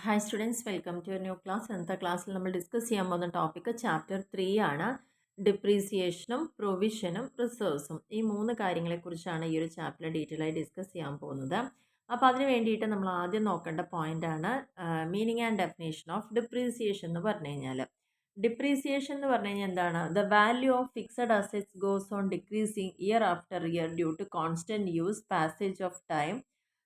Hi students, welcome to new class. ഇന്നത്തെ ക്ലാസ്സിൽ നമ്മൾ ഡിസ്കസ് ചെയ്യാൻ പോകുന്ന ടോപ്പിക്ക് ചാപ്റ്റർ 3 ആണ്. ഡിപ്രീസിയേഷനും പ്രൊവിഷനും റിസർവ്സും. ഈ മൂന്ന് കാര്യങ്ങളെക്കുറിച്ചാണ് ഈ ഒരു ചാപ്റ്ററിൽ ഡീറ്റെയിൽ ആയി ഡിസ്കസ് ചെയ്യാൻ പോകുന്നത്. അപ്പോൾ അതിന് വേണ്ടിയിട്ട് നമ്മൾ ആദ്യം നോക്കേണ്ട പോയിന്റ് ആണ് meaning and definition of depreciation എന്ന് പറഞ്ഞു കഴിഞ്ഞാൽ. ഡിപ്രീസിയേഷൻ എന്ന് പറഞ്ഞു കഴിഞ്ഞാൽ എന്താണ്? The value of fixed assets goes on decreasing year after year due to constant use, passage of time.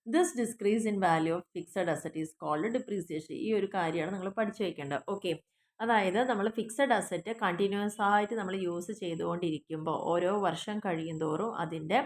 This decrease in value of fixed asset is called depreciation. ഈ ഒരു കാര്യമാണ് നിങ്ങൾ പഠിച്ചു വയ്ക്കേണ്ടത്. ഓക്കെ, അതായത് നമ്മൾ ഫിക്സഡ് അസറ്റ് കണ്ടിന്യൂസ് ആയിട്ട് നമ്മൾ യൂസ് ചെയ്തുകൊണ്ടിരിക്കുമ്പോൾ ഓരോ വർഷം കഴിയുന്തോറും അതിൻ്റെ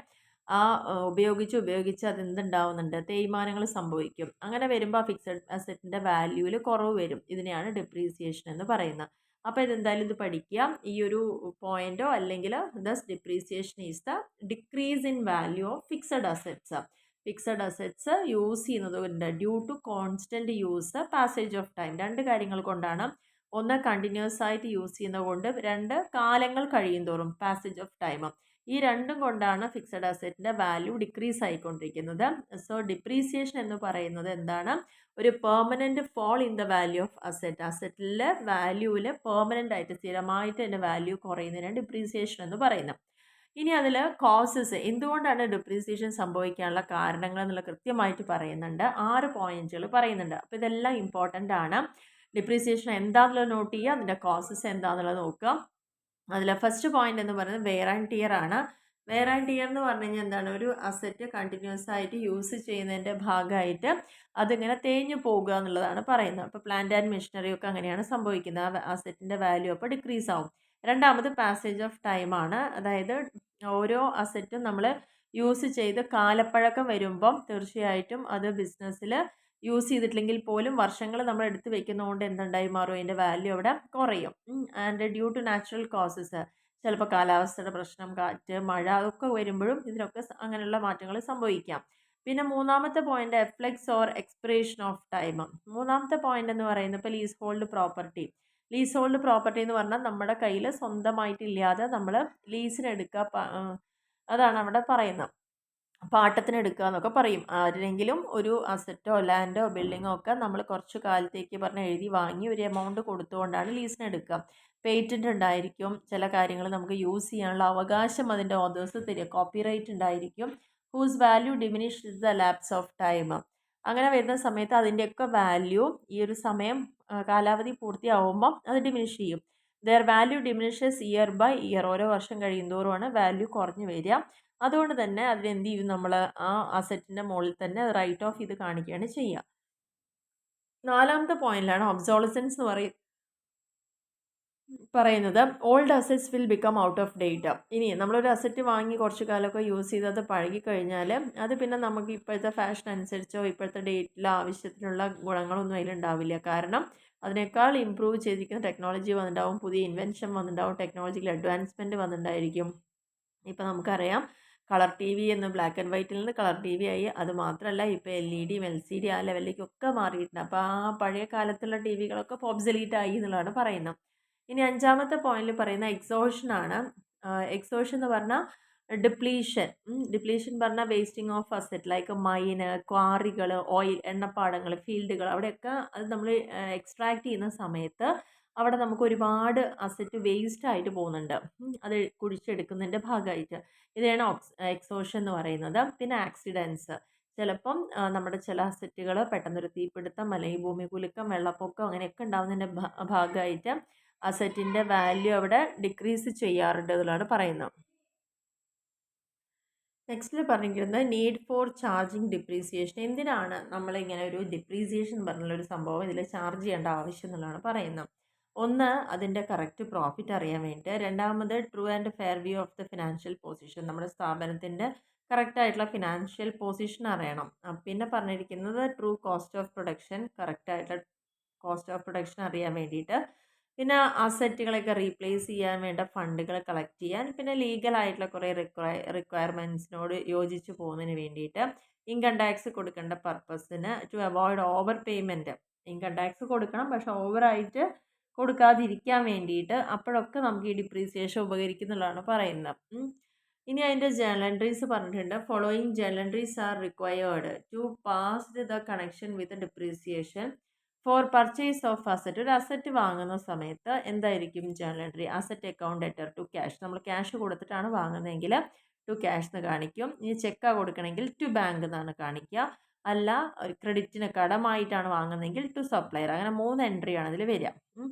ഉപയോഗിച്ച് അതെന്തുണ്ടാവുന്നുണ്ട്, തേയ്മാനങ്ങൾ സംഭവിക്കും. അങ്ങനെ വരുമ്പോൾ ആ ഫിക്സഡ് അസറ്റിൻ്റെ വാല്യൂവിൽ കുറവ് വരും. ഇതിനെയാണ് ഡിപ്രീസിയേഷൻ എന്ന് പറയുന്നത്. അപ്പോൾ ഇതെന്തായാലും ഇത് പഠിക്കുക. ഈ ഒരു പോയിന്റോ അല്ലെങ്കിൽ thus depreciation is the decrease in value of fixed assets. Fixed assets use ചെയ്യുന്നത് കൊണ്ട് due to constant use, passage of time. രണ്ട് കാര്യങ്ങൾ കൊണ്ടാണ്. ഒന്ന് കണ്ടിന്യൂസ് ആയിട്ട് യൂസ് ചെയ്യുന്നത് കൊണ്ട്, രണ്ട് കാലങ്ങൾ കഴിയുന്തോറും, പാസേജ് ഓഫ് ടൈം. ഈ രണ്ടും കൊണ്ടാണ് ഫിക്സഡ് അസറ്റിൻ്റെ വാല്യൂ ഡിക്രീസ് ആയിക്കൊണ്ടിരിക്കുന്നത്. സോ ഡിപ്രീസിയേഷൻ എന്ന് പറയുന്നത് എന്താണ്? ഒരു permanent fall in the value of asset. അസറ്റിലെ വാല്യൂവിൽ പെർമനൻ്റ് ആയിട്ട് സ്ഥിരമായിട്ട് അതിൻ്റെ വാല്യൂ കുറയുന്നതിനാണ് ഡിപ്രീസിയേഷൻ എന്ന് പറയുന്നത്. ഇനി അതിൽ കോസസ്, എന്തുകൊണ്ടാണ് ഡിപ്രീസിയേഷൻ സംഭവിക്കാനുള്ള കാരണങ്ങൾ എന്നുള്ള കൃത്യമായിട്ട് പറയുന്നുണ്ട്. 6 പോയിന്റുകൾ പറയുന്നുണ്ട്. അപ്പോൾ ഇതെല്ലാം ഇമ്പോർട്ടൻ്റ് ആണ്. ഡിപ്രീസിയേഷൻ എന്താണെന്നുള്ളത് നോട്ട് ചെയ്യുക, അതിൻ്റെ കോസസ് എന്താണെന്നുള്ളത് നോക്കുക. അതിൽ ഫസ്റ്റ് പോയിന്റ് എന്ന് പറയുന്നത് വെയർ ആൻഡ് ടിയർ ആണ്. വെയർ ആൻഡ് ടിയർ എന്ന് പറഞ്ഞു കഴിഞ്ഞാൽ എന്താണ്? ഒരു അസറ്റ് കണ്ടിന്യൂസ് ആയിട്ട് യൂസ് ചെയ്യുന്നതിൻ്റെ ഭാഗമായിട്ട് അതിങ്ങനെ തേഞ്ഞു പോകുക എന്നുള്ളതാണ് പറയുന്നത്. അപ്പോൾ പ്ലാന്റ് ആൻഡ് മെഷീനറി ഒക്കെ അങ്ങനെയാണ് സംഭവിക്കുന്നത്. ആ അസറ്റിൻ്റെ വാല്യൂ അപ്പോൾ ഡിക്രീസ് ആവും. രണ്ടാമത് പാസേജ് ഓഫ് ടൈം ആണ്. അതായത് ഓരോ അസറ്റും നമ്മൾ യൂസ് ചെയ്ത് കാലപ്പഴക്കം വരുമ്പം തീർച്ചയായിട്ടും അത് ബിസിനസ്സിൽ യൂസ് ചെയ്തിട്ടില്ലെങ്കിൽ പോലും വർഷങ്ങൾ നമ്മൾ എടുത്ത് വെക്കുന്നതുകൊണ്ട് എന്തുണ്ടായി മാറും? അതിൻ്റെ വാല്യൂ അവിടെ കുറയും. And due to natural causes, ചിലപ്പോൾ കാലാവസ്ഥയുടെ പ്രശ്നം, കാറ്റ്, മഴ അതൊക്കെ വരുമ്പോഴും ഇതിനൊക്കെ അങ്ങനെയുള്ള മാറ്റങ്ങൾ സംഭവിക്കാം. പിന്നെ മൂന്നാമത്തെ point efflux or expiration of time. മൂന്നാമത്തെ പോയിന്റ് എന്ന് പറയുന്നത് ഇപ്പോൾ lease hold property. Lease hold property എന്ന് പറഞ്ഞാൽ നമ്മുടെ കയ്യിൽ സ്വന്തമായിട്ടില്ലാതെ നമ്മൾ ലീസിന് എടുക്കുക, അതാണ് അവിടെ പറയുന്നത്. പാട്ടത്തിന് എടുക്കുക എന്നൊക്കെ പറയും. ആരെങ്കിലും ഒരു അസറ്റോ ലാൻഡോ ബിൽഡിങ്ങോ ഒക്കെ നമ്മൾ കുറച്ച് കാലത്തേക്ക് പറഞ്ഞ് എഴുതി വാങ്ങി ഒരു എമൗണ്ട് കൊടുത്തുകൊണ്ടാണ് ലീസിന് എടുക്കുക. പേറ്റൻറ്റ് ഉണ്ടായിരിക്കും, ചില കാര്യങ്ങൾ നമുക്ക് യൂസ് ചെയ്യാനുള്ള അവകാശം അതിൻ്റെ ഓതേഴ്സ് തരിക, കോപ്പിറൈറ്റ് ഉണ്ടായിരിക്കും. Whose value diminish the lapse of time. അങ്ങനെ വരുന്ന സമയത്ത് അതിൻ്റെയൊക്കെ വാല്യൂ ഈ ഒരു സമയം കാലാവധി പൂർത്തിയാവുമ്പം അത് ഡിമിനിഷ് ചെയ്യും. Their value diminishes year by year. ഓരോ വർഷം കഴിയുന്തോറുമാണ് വാല്യൂ കുറഞ്ഞു വരിക. അതുകൊണ്ട് തന്നെ അതിനെന്ത് ചെയ്യും? നമ്മൾ ആ അസറ്റിൻ്റെ മുകളിൽ തന്നെ റൈറ്റ് ഓഫ് ഇത് കാണിക്കുകയാണ് ചെയ്യുക. നാലാമത്തെ പോയിന്റിലാണ് ഒബ്സോളസൻസ് എന്ന് പറയുന്നത്. Old assets will become out of date. ഇനി നമ്മളൊരു അസറ്റ് വാങ്ങി കുറച്ച് കാലമൊക്കെ യൂസ് ചെയ്ത് അത് പഴകിക്കഴിഞ്ഞാൽ അത് പിന്നെ നമുക്ക് ഇപ്പോഴത്തെ ഫാഷൻ അനുസരിച്ചോ ഇപ്പോഴത്തെ ഡേറ്റിലെ ആവശ്യത്തിനുള്ള ഗുണങ്ങളൊന്നും അതിലുണ്ടാവില്ല. കാരണം അതിനേക്കാൾ ഇമ്പ്രൂവ് ചെയ്തിരിക്കുന്ന ടെക്നോളജി വന്നിട്ടുണ്ടാവും, പുതിയ ഇൻവെൻഷൻ വന്നിട്ടുണ്ടാവും, ടെക്നോളജിക്കൽ അഡ്വാൻസ്മെൻറ്റ് വന്നിട്ടുണ്ടായിരിക്കും. ഇപ്പം നമുക്കറിയാം കളർ ടി വി എന്ന് ബ്ലാക്ക് ആൻഡ് വൈറ്റിൽ നിന്ന് കളർ ടി വി ആയി. അത് മാത്രമല്ല ഇപ്പോൾ LED LCD ആ ലെവലിലേക്കൊക്കെ മാറിയിട്ടുണ്ട്. അപ്പോൾ ആ പഴയ കാലത്തുള്ള ടി വികളൊക്കെ ഒബ്സലീറ്റ് ആയി എന്നുള്ളതാണ് പറയുന്നത്. ഇനി അഞ്ചാമത്തെ പോയിന്റിൽ പറയുന്ന എക്സോഷൻ ആണ്. എക്സോഷൻ എന്ന് പറഞ്ഞാൽ ഡിപ്ലീഷൻ. ഡിപ്ലീഷൻ പറഞ്ഞാൽ wasting of asset like mine, ക്വാറികൾ, ഓയിൽ, എണ്ണപ്പാടങ്ങൾ, ഫീൽഡുകൾ, അവിടെയൊക്കെ അത് നമ്മൾ എക്സ്ട്രാക്ട് ചെയ്യുന്ന സമയത്ത് അവിടെ നമുക്ക് ഒരുപാട് അസറ്റ് വേസ്റ്റ് ആയിട്ട് പോകുന്നുണ്ട്, അത് കുഴിച്ചെടുക്കുന്നതിൻ്റെ ഭാഗമായിട്ട്. ഇതിനാണ് എക്സോഷൻ എന്ന് പറയുന്നത്. പിന്നെ ആക്സിഡൻസ്, ചിലപ്പം നമ്മുടെ ചില അസറ്റുകൾ പെട്ടെന്നൊരു തീപിടുത്തം അല്ലെങ്കിൽ ഭൂമി കുലുക്കം, വെള്ളപ്പൊക്കം അങ്ങനെയൊക്കെ ഉണ്ടാകുന്നതിൻ്റെ ഭാഗമായിട്ട് അസറ്റിൻ്റെ വാല്യൂ അവിടെ ഡിക്രീസ് ചെയ്യാറുണ്ട് എന്നുള്ളതാണ് പറയുന്നത്. നെക്സ്റ്റിൽ പറഞ്ഞിരിക്കുന്നത് നീഡ് ഫോർ ചാർജിങ് ഡിപ്രീസിയേഷൻ. എന്തിനാണ് നമ്മളിങ്ങനെ ഒരു ഡിപ്രീസിയേഷൻ പറഞ്ഞുള്ളൊരു സംഭവം ഇതിൽ ചാർജ് ചെയ്യേണ്ട ആവശ്യം എന്നുള്ളതാണ് പറയുന്നത്. ഒന്ന്, അതിൻ്റെ കറക്റ്റ് പ്രോഫിറ്റ് അറിയാൻ വേണ്ടിയിട്ട്. രണ്ടാമത് true and fair view of the financial position. നമ്മുടെ സ്ഥാപനത്തിൻ്റെ കറക്റ്റായിട്ടുള്ള ഫിനാൻഷ്യൽ പൊസിഷൻ അറിയണം. പിന്നെ പറഞ്ഞിരിക്കുന്നത് ട്രൂ കോസ്റ്റ് ഓഫ് പ്രൊഡക്ഷൻ, കറക്റ്റായിട്ടുള്ള കോസ്റ്റ് ഓഫ് പ്രൊഡക്ഷൻ അറിയാൻ വേണ്ടിയിട്ട്. പിന്നെ അസറ്റുകളൊക്കെ റീപ്ലേസ് ചെയ്യാൻ വേണ്ട ഫണ്ടുകൾ കളക്ട് ചെയ്യാൻ. പിന്നെ ലീഗലായിട്ടുള്ള കുറേ റിക്വയർമെൻറ്റ്സിനോട് യോജിച്ച് പോകുന്നതിന് വേണ്ടിയിട്ട്. ഇൻകം ടാക്സ് കൊടുക്കേണ്ട പർപ്പസിന്, to avoid over payment. Income tax കൊടുക്കണം, പക്ഷെ ഓവറായിട്ട് കൊടുക്കാതിരിക്കാൻ വേണ്ടിയിട്ട്. അപ്പോഴൊക്കെ നമുക്ക് ഈ ഡിപ്രീസിയേഷൻ ഉപകരിക്കുന്നുള്ളതാണ് പറയുന്നത്. ഇനി അതിൻ്റെ ജേർണൽ എൻട്രീസ് പറഞ്ഞിട്ടുണ്ട്. Following journal entries are required to pass the connection with depreciation. For purchase of asset, ഒരു അസറ്റ് വാങ്ങുന്ന സമയത്ത് എന്തായിരിക്കും journal entry? Asset account debtor to cash. നമ്മൾ ക്യാഷ് കൊടുത്തിട്ടാണ് വാങ്ങുന്നതെങ്കിൽ ടു ക്യാഷ് എന്ന് കാണിക്കും. ഇനി ചെക്കാ കൊടുക്കണമെങ്കിൽ ടു ബാങ്ക് എന്നാണ് കാണിക്കുക. അല്ല ഒരു ക്രെഡിറ്റിന് കടമായിട്ടാണ് വാങ്ങുന്നതെങ്കിൽ ടു സപ്ലയർ. അങ്ങനെ 3 എൻട്രിയാണ് അതിൽ വരിക.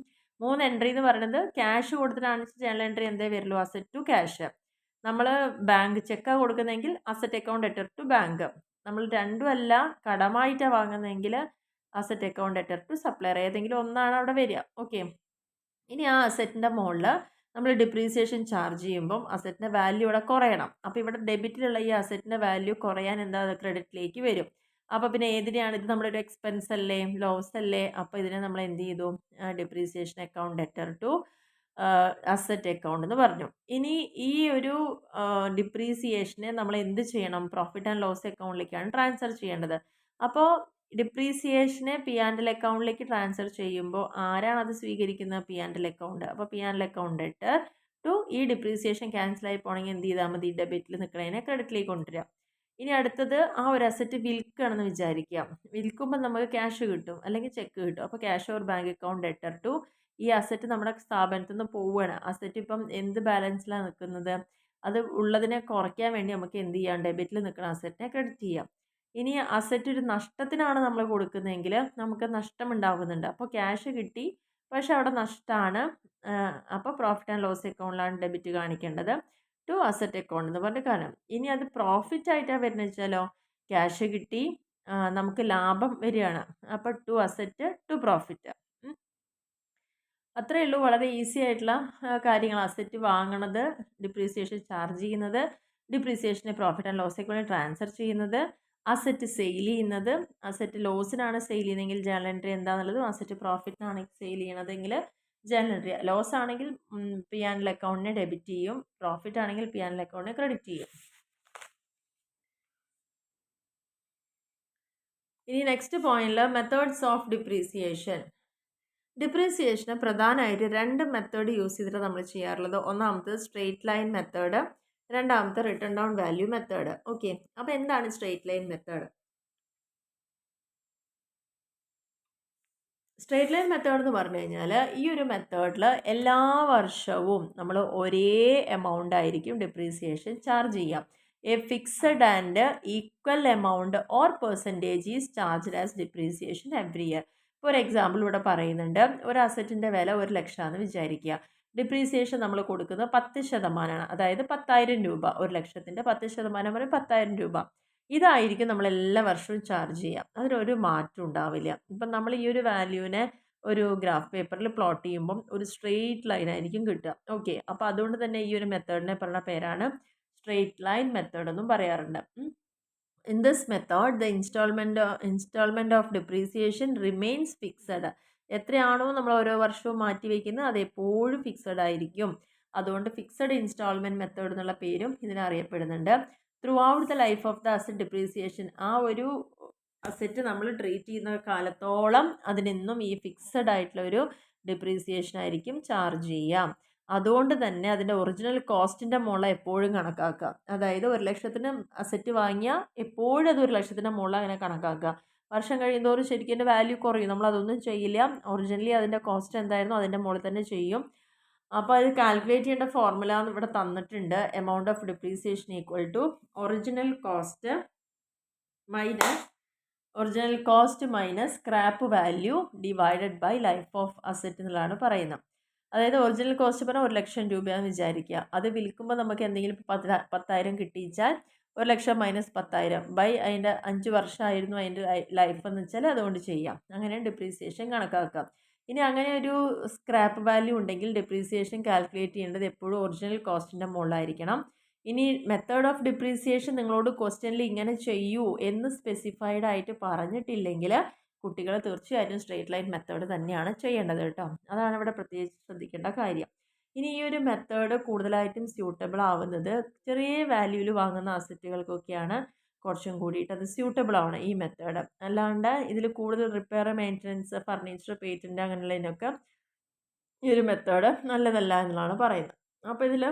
3 എൻട്രി എന്ന് പറയുന്നത് ക്യാഷ് കൊടുത്തിട്ടാണ് ജേണൽ എൻട്രി എന്തേ വരുള്ളൂ? Asset to cash. നമ്മൾ ബാങ്ക് ചെക്കാ കൊടുക്കുന്നതെങ്കിൽ asset account debtor to bank. നമ്മൾ രണ്ടുമല്ല കടമായിട്ടാണ് വാങ്ങുന്നതെങ്കിൽ asset account debtor to supplier. ഏതെങ്കിലും ഒന്നാണ് അവിടെ വരിക. ഓക്കെ. ഇനി ആ അസറ്റിൻ്റെ മുകളിൽ നമ്മൾ ഡിപ്രീസിയേഷൻ ചാർജ് ചെയ്യുമ്പം അസറ്റിൻ്റെ വാല്യൂ ഇവിടെ കുറയണം. അപ്പോൾ ഇവിടെ ഡെബിറ്റിലുള്ള ഈ അസറ്റിൻ്റെ വാല്യൂ കുറയാൻ എന്താ ക്രെഡിറ്റിലേക്ക് വരും. അപ്പോൾ പിന്നെ ഏതിനെയാണ് ഇത്? നമ്മളൊരു എക്സ്പെൻസ് അല്ലേ, ലോസ് അല്ലേ? അപ്പോൾ ഇതിനെ നമ്മൾ എന്ത് ചെയ്തു? Depreciation account debtor to asset account എന്ന് പറഞ്ഞു. ഇനി ഈ ഒരു ഡിപ്രീസിയേഷനെ നമ്മൾ എന്ത് ചെയ്യണം? പ്രോഫിറ്റ് ആൻഡ് ലോസ് അക്കൗണ്ടിലേക്കാണ് ട്രാൻസ്ഫർ ചെയ്യേണ്ടത്. അപ്പോൾ ഡിപ്രീസിയേഷനെ പി ആൻഡ് എൽ അക്കൗണ്ടിലേക്ക് ട്രാൻസ്ഫർ ചെയ്യുമ്പോൾ ആരാണ് അത് സ്വീകരിക്കുന്നത്? P and L account. അപ്പോൾ P and L account debtor to ഈ ഡിപ്രീസിയേഷൻ ക്യാൻസൽ ആയി പോകണമെങ്കിൽ എന്ത് ചെയ്താൽ മതി? ഡെബിറ്റിൽ നിൽക്കണതിനെ ക്രെഡിറ്റിലേക്ക് കൊണ്ടുവരിക. ഇനി അടുത്തത് ആ ഒരു അസറ്റ് വിൽക്കുകയാണെന്ന് വിചാരിക്കുക. വിൽക്കുമ്പോൾ നമുക്ക് ക്യാഷ് കിട്ടും അല്ലെങ്കിൽ ചെക്ക് കിട്ടും. അപ്പോൾ cash or bank account debtor to ഈ അസറ്റ് നമ്മുടെ സ്ഥാപനത്തിൽ നിന്ന് പോവുകയാണ്. അസറ്റ് ഇപ്പം എന്ത് ബാലൻസിലാണ് നിൽക്കുന്നത്? അത് ഉള്ളതിനെ കുറയ്ക്കാൻ വേണ്ടി നമുക്ക് എന്ത് ചെയ്യാം? ഡെബിറ്റിൽ നിൽക്കുന്ന അസറ്റിനെ ക്രെഡിറ്റ് ചെയ്യാം. ഇനി അസറ്റ് ഒരു നഷ്ടത്തിനാണ് നമ്മൾ കൊടുക്കുന്നതെങ്കിൽ നമുക്ക് നഷ്ടം ഉണ്ടാകുന്നുണ്ട്. അപ്പോൾ ക്യാഷ് കിട്ടി പക്ഷെ അവിടെ നഷ്ടമാണ്. അപ്പോൾ പ്രോഫിറ്റ് ആൻഡ് ലോസ് അക്കൗണ്ടിലാണ് ഡെബിറ്റ് കാണിക്കേണ്ടത് ടു അസറ്റ് അക്കൗണ്ട് എന്ന് പറഞ്ഞ കാരണം. ഇനി അത് പ്രോഫിറ്റ് ആയിട്ടാണ് വരുന്നത് വെച്ചാലോ, ക്യാഷ് കിട്ടി നമുക്ക് ലാഭം വരികയാണ്. അപ്പോൾ ടു അസറ്റ് ടു പ്രോഫിറ്റ്. അത്രയേ ഉള്ളൂ. വളരെ ഈസി ആയിട്ടുള്ള കാര്യങ്ങൾ. അസറ്റ് വാങ്ങണത്, ഡിപ്രീസിയേഷൻ ചാർജ് ചെയ്യുന്നത്, ഡിപ്രീസിയേഷനെ പ്രോഫിറ്റ് ആൻഡ് ലോസ് അക്കൗണ്ടിൽ ട്രാൻസ്ഫർ ചെയ്യുന്നത്, അസറ്റ് സെയിൽ ചെയ്യുന്നത്. അസറ്റ് ലോസിനാണ് സെയിൽ ചെയ്യുന്നതെങ്കിൽ ജേണൽ എൻട്രി എന്താണെന്നുള്ളതും, അസറ്റ് പ്രോഫിറ്റിനാണ് സെയിൽ ചെയ്യണതെങ്കിൽ ജേണൽ എൻട്രി. ലോസ് ആണെങ്കിൽ പി ആൻഡ് എൽ അക്കൗണ്ടിനെ ഡെബിറ്റ് ചെയ്യും, പ്രോഫിറ്റ് ആണെങ്കിൽ പി ആൻഡ് എൽ അക്കൗണ്ടിനെ ക്രെഡിറ്റ് ചെയ്യും. ഇനി നെക്സ്റ്റ് പോയിന്റിൽ മെത്തേഡ്സ് ഓഫ് ഡിപ്രീസിയേഷൻ. ഡിപ്രീസിയേഷന് പ്രധാനമായിട്ട് 2 മെത്തേഡ് യൂസ് ചെയ്തിട്ട് നമ്മൾ ചെയ്യാറുള്ളത്. ഒന്നാമത്തെ സ്ട്രെയിറ്റ് ലൈൻ മെത്തേഡ്, രണ്ടാമത്തെ return down value method. Okay. അപ്പോൾ എന്താണ് straight line method? Straight line method എന്ന് പറഞ്ഞു കഴിഞ്ഞാൽ ഈ ഒരു മെത്തേഡിൽ എല്ലാ വർഷവും നമ്മൾ ഒരേ എമൗണ്ട് ആയിരിക്കും ഡിപ്രീസിയേഷൻ ചാർജ് ചെയ്യാം. A fixed and equal amount or percentage is charged as depreciation every year. For example ഇവിടെ പറയുന്നുണ്ട്, ഒരു അസറ്റിൻ്റെ വില 1 ലക്ഷമാണെന്ന് വിചാരിക്കുക. ഡിപ്രീസിയേഷൻ നമ്മൾ കൊടുക്കുന്നത് 10%, അതായത് 10,000 രൂപ. 1 ലക്ഷത്തിൻ്റെ 10% പറയും 10,000 രൂപ. ഇതായിരിക്കും നമ്മൾ എല്ലാ വർഷവും ചാർജ് ചെയ്യുക. അതിനൊരു മാറ്റം ഉണ്ടാവില്ല. ഇപ്പം നമ്മൾ ഈ ഒരു വാല്യൂവിനെ ഒരു ഗ്രാഫ് പേപ്പറിൽ പ്ലോട്ട് ചെയ്യുമ്പം ഒരു സ്ട്രെയിറ്റ് ലൈൻ ആയിരിക്കും കിട്ടുക. ഓക്കെ. അപ്പോൾ അതുകൊണ്ട് തന്നെ ഈ ഒരു മെത്തേഡിനെ പറയുന്ന പേരാണ് സ്ട്രെയിറ്റ് ലൈൻ മെത്തേഡ് എന്നും പറയാറുണ്ട്. In this method the instalment of depreciation remains fixed. എത്രയാണോ നമ്മൾ ഓരോ വർഷവും മാറ്റി വയ്ക്കുന്നത് അത് എപ്പോഴും ഫിക്സഡ് ആയിരിക്കും. അതുകൊണ്ട് ഫിക്സഡ് ഇൻസ്റ്റാൾമെൻറ്റ് മെത്തേഡ് എന്നുള്ള പേരും ഇതിനറിയപ്പെടുന്നുണ്ട്. Through the life of the asset depreciation, ആ ഒരു അസറ്റ് നമ്മൾ ട്രീറ്റ് ചെയ്യുന്ന കാലത്തോളം അതിനെന്നും ഈ ഫിക്സഡ് ആയിട്ടുള്ള ഒരു ഡിപ്രീസിയേഷൻ ആയിരിക്കും ചാർജ് ചെയ്യാം. അതുകൊണ്ട് തന്നെ അതിൻ്റെ ഒറിജിനൽ കോസ്റ്റിൻ്റെ മുകളിൽ എപ്പോഴും കണക്കാക്കുക. അതായത് 1 ലക്ഷത്തിന് അസറ്റ് വാങ്ങിയാൽ എപ്പോഴും അത് 1 ലക്ഷത്തിൻ്റെ മുകളിൽ അങ്ങനെ കണക്കാക്കുക. വർഷം കഴിയുന്തോറും ശരിക്കും എൻ്റെ വാല്യൂ കുറയും. നമ്മളതൊന്നും ചെയ്യില്ല. ഒറിജിനലി അതിൻ്റെ കോസ്റ്റ് എന്തായിരുന്നു അതിൻ്റെ മുകളിൽ തന്നെ ചെയ്യും. അപ്പോൾ അത് കാൽക്കുലേറ്റ് ചെയ്യേണ്ട ഫോർമുല ഇവിടെ തന്നിട്ടുണ്ട്. Amount of depreciation equal to original cost minus scrap value divided by life of asset എന്നുള്ളതാണ് പറയുന്നത്. അതായത് ഒറിജിനൽ കോസ്റ്റ് പറഞ്ഞാൽ 1 ലക്ഷം രൂപയാണെന്ന് വിചാരിക്കുക. അത് വിൽക്കുമ്പോൾ നമുക്ക് എന്തെങ്കിലും 10,000 കിട്ടിച്ചാൽ 1 ലക്ഷം മൈനസ് 10,000 ബൈ അതിൻ്റെ 5 വർഷമായിരുന്നു അതിൻ്റെ ലൈഫ് എന്ന് വെച്ചാൽ അതുകൊണ്ട് ചെയ്യാം. അങ്ങനെ ഡിപ്രീസിയേഷൻ കണക്കാക്കാം. ഇനി അങ്ങനെ ഒരു സ്ക്രാപ്പ് വാല്യൂ ഉണ്ടെങ്കിൽ ഡിപ്രീസിയേഷൻ കാൽക്കുലേറ്റ് ചെയ്യേണ്ടത് എപ്പോഴും ഒറിജിനൽ കോസ്റ്റിൻ്റെ മുകളിലായിരിക്കണം. ഇനി മെത്തേഡ് ഓഫ് ഡിപ്രീസിയേഷൻ നിങ്ങളോട് ക്വസ്റ്റ്യനിൽ ഇങ്ങനെ ചെയ്യൂ എന്ന് സ്പെസിഫൈഡ് ആയിട്ട് പറഞ്ഞിട്ടില്ലെങ്കിൽ കുട്ടികൾ തീർച്ചയായിട്ടും സ്ട്രെയിറ്റ് ലൈൻ മെത്തേഡ് തന്നെയാണ് ചെയ്യേണ്ടത് കേട്ടോ. അതാണ് ഇവിടെ പ്രത്യേകിച്ച് ശ്രദ്ധിക്കേണ്ട കാര്യം. ഇനി ഈ ഒരു മെത്തേഡ് കൂടുതലായിട്ടും സ്യൂട്ടബിൾ ആവുന്നത് ചെറിയ വാല്യൂവിൽ വാങ്ങുന്ന അസറ്റുകൾക്കൊക്കെയാണ് കുറച്ചും കൂടിയിട്ട് അത് സ്യൂട്ടബിൾ ആണ് ഈ മെത്തേഡ്. അല്ലാണ്ട് ഇതിൽ കൂടുതൽ റിപ്പയർ, മെയിൻ്റനൻസ്, ഫർണിച്ചർ, പേറ്റൻറ്റ് അങ്ങനെയുള്ളതിനൊക്കെ ഈ ഒരു മെത്തേഡ് നല്ലതല്ല എന്നുള്ളതാണ് പറയുന്നത്. അപ്പോൾ ഇതിൽ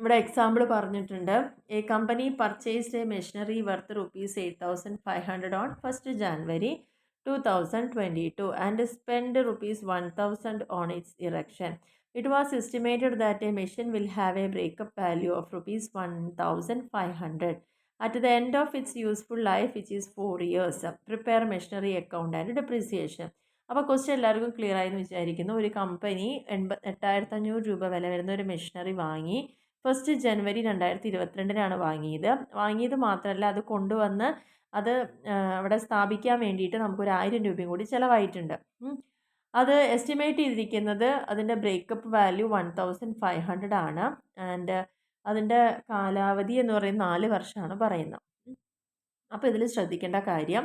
ഇവിടെ എക്സാമ്പിൾ പറഞ്ഞിട്ടുണ്ട്. A company purchased A machinery worth ₹8,500 on 1st January 2022 and spend ₹1,000 on its erection. It was estimated that a machine will have a breakup value of ₹1,500 at the end of its useful life, which is 4 years. Prepare machinery account and depreciation. അപ്പോൾ question എല്ലാവർക്കും clear ആയെന്ന് വിചാരിക്കുന്നു. ഒരു company 8,500 രൂപ വില വരുന്ന ഒരു machinery വാങ്ങി 1st January 2022 വാങ്ങിയത് മാത്രമല്ല, അത് കൊണ്ടുവന്ന് അത് അവിടെ സ്ഥാപിക്കാൻ വേണ്ടിയിട്ട് നമുക്കൊരു 1000 രൂപയും കൂടി ചിലവായിട്ടുണ്ട്. അത് എസ്റ്റിമേറ്റ് ചെയ്തിരിക്കുന്നത് അതിൻ്റെ ബ്രേക്കപ്പ് വാല്യൂ 1,500 ആണ്. ആൻഡ് അതിൻ്റെ കാലാവധി എന്ന് പറയുന്നത് 4 വർഷമാണ് പറയുന്നത്. അപ്പോൾ ഇതിൽ ശ്രദ്ധിക്കേണ്ട കാര്യം,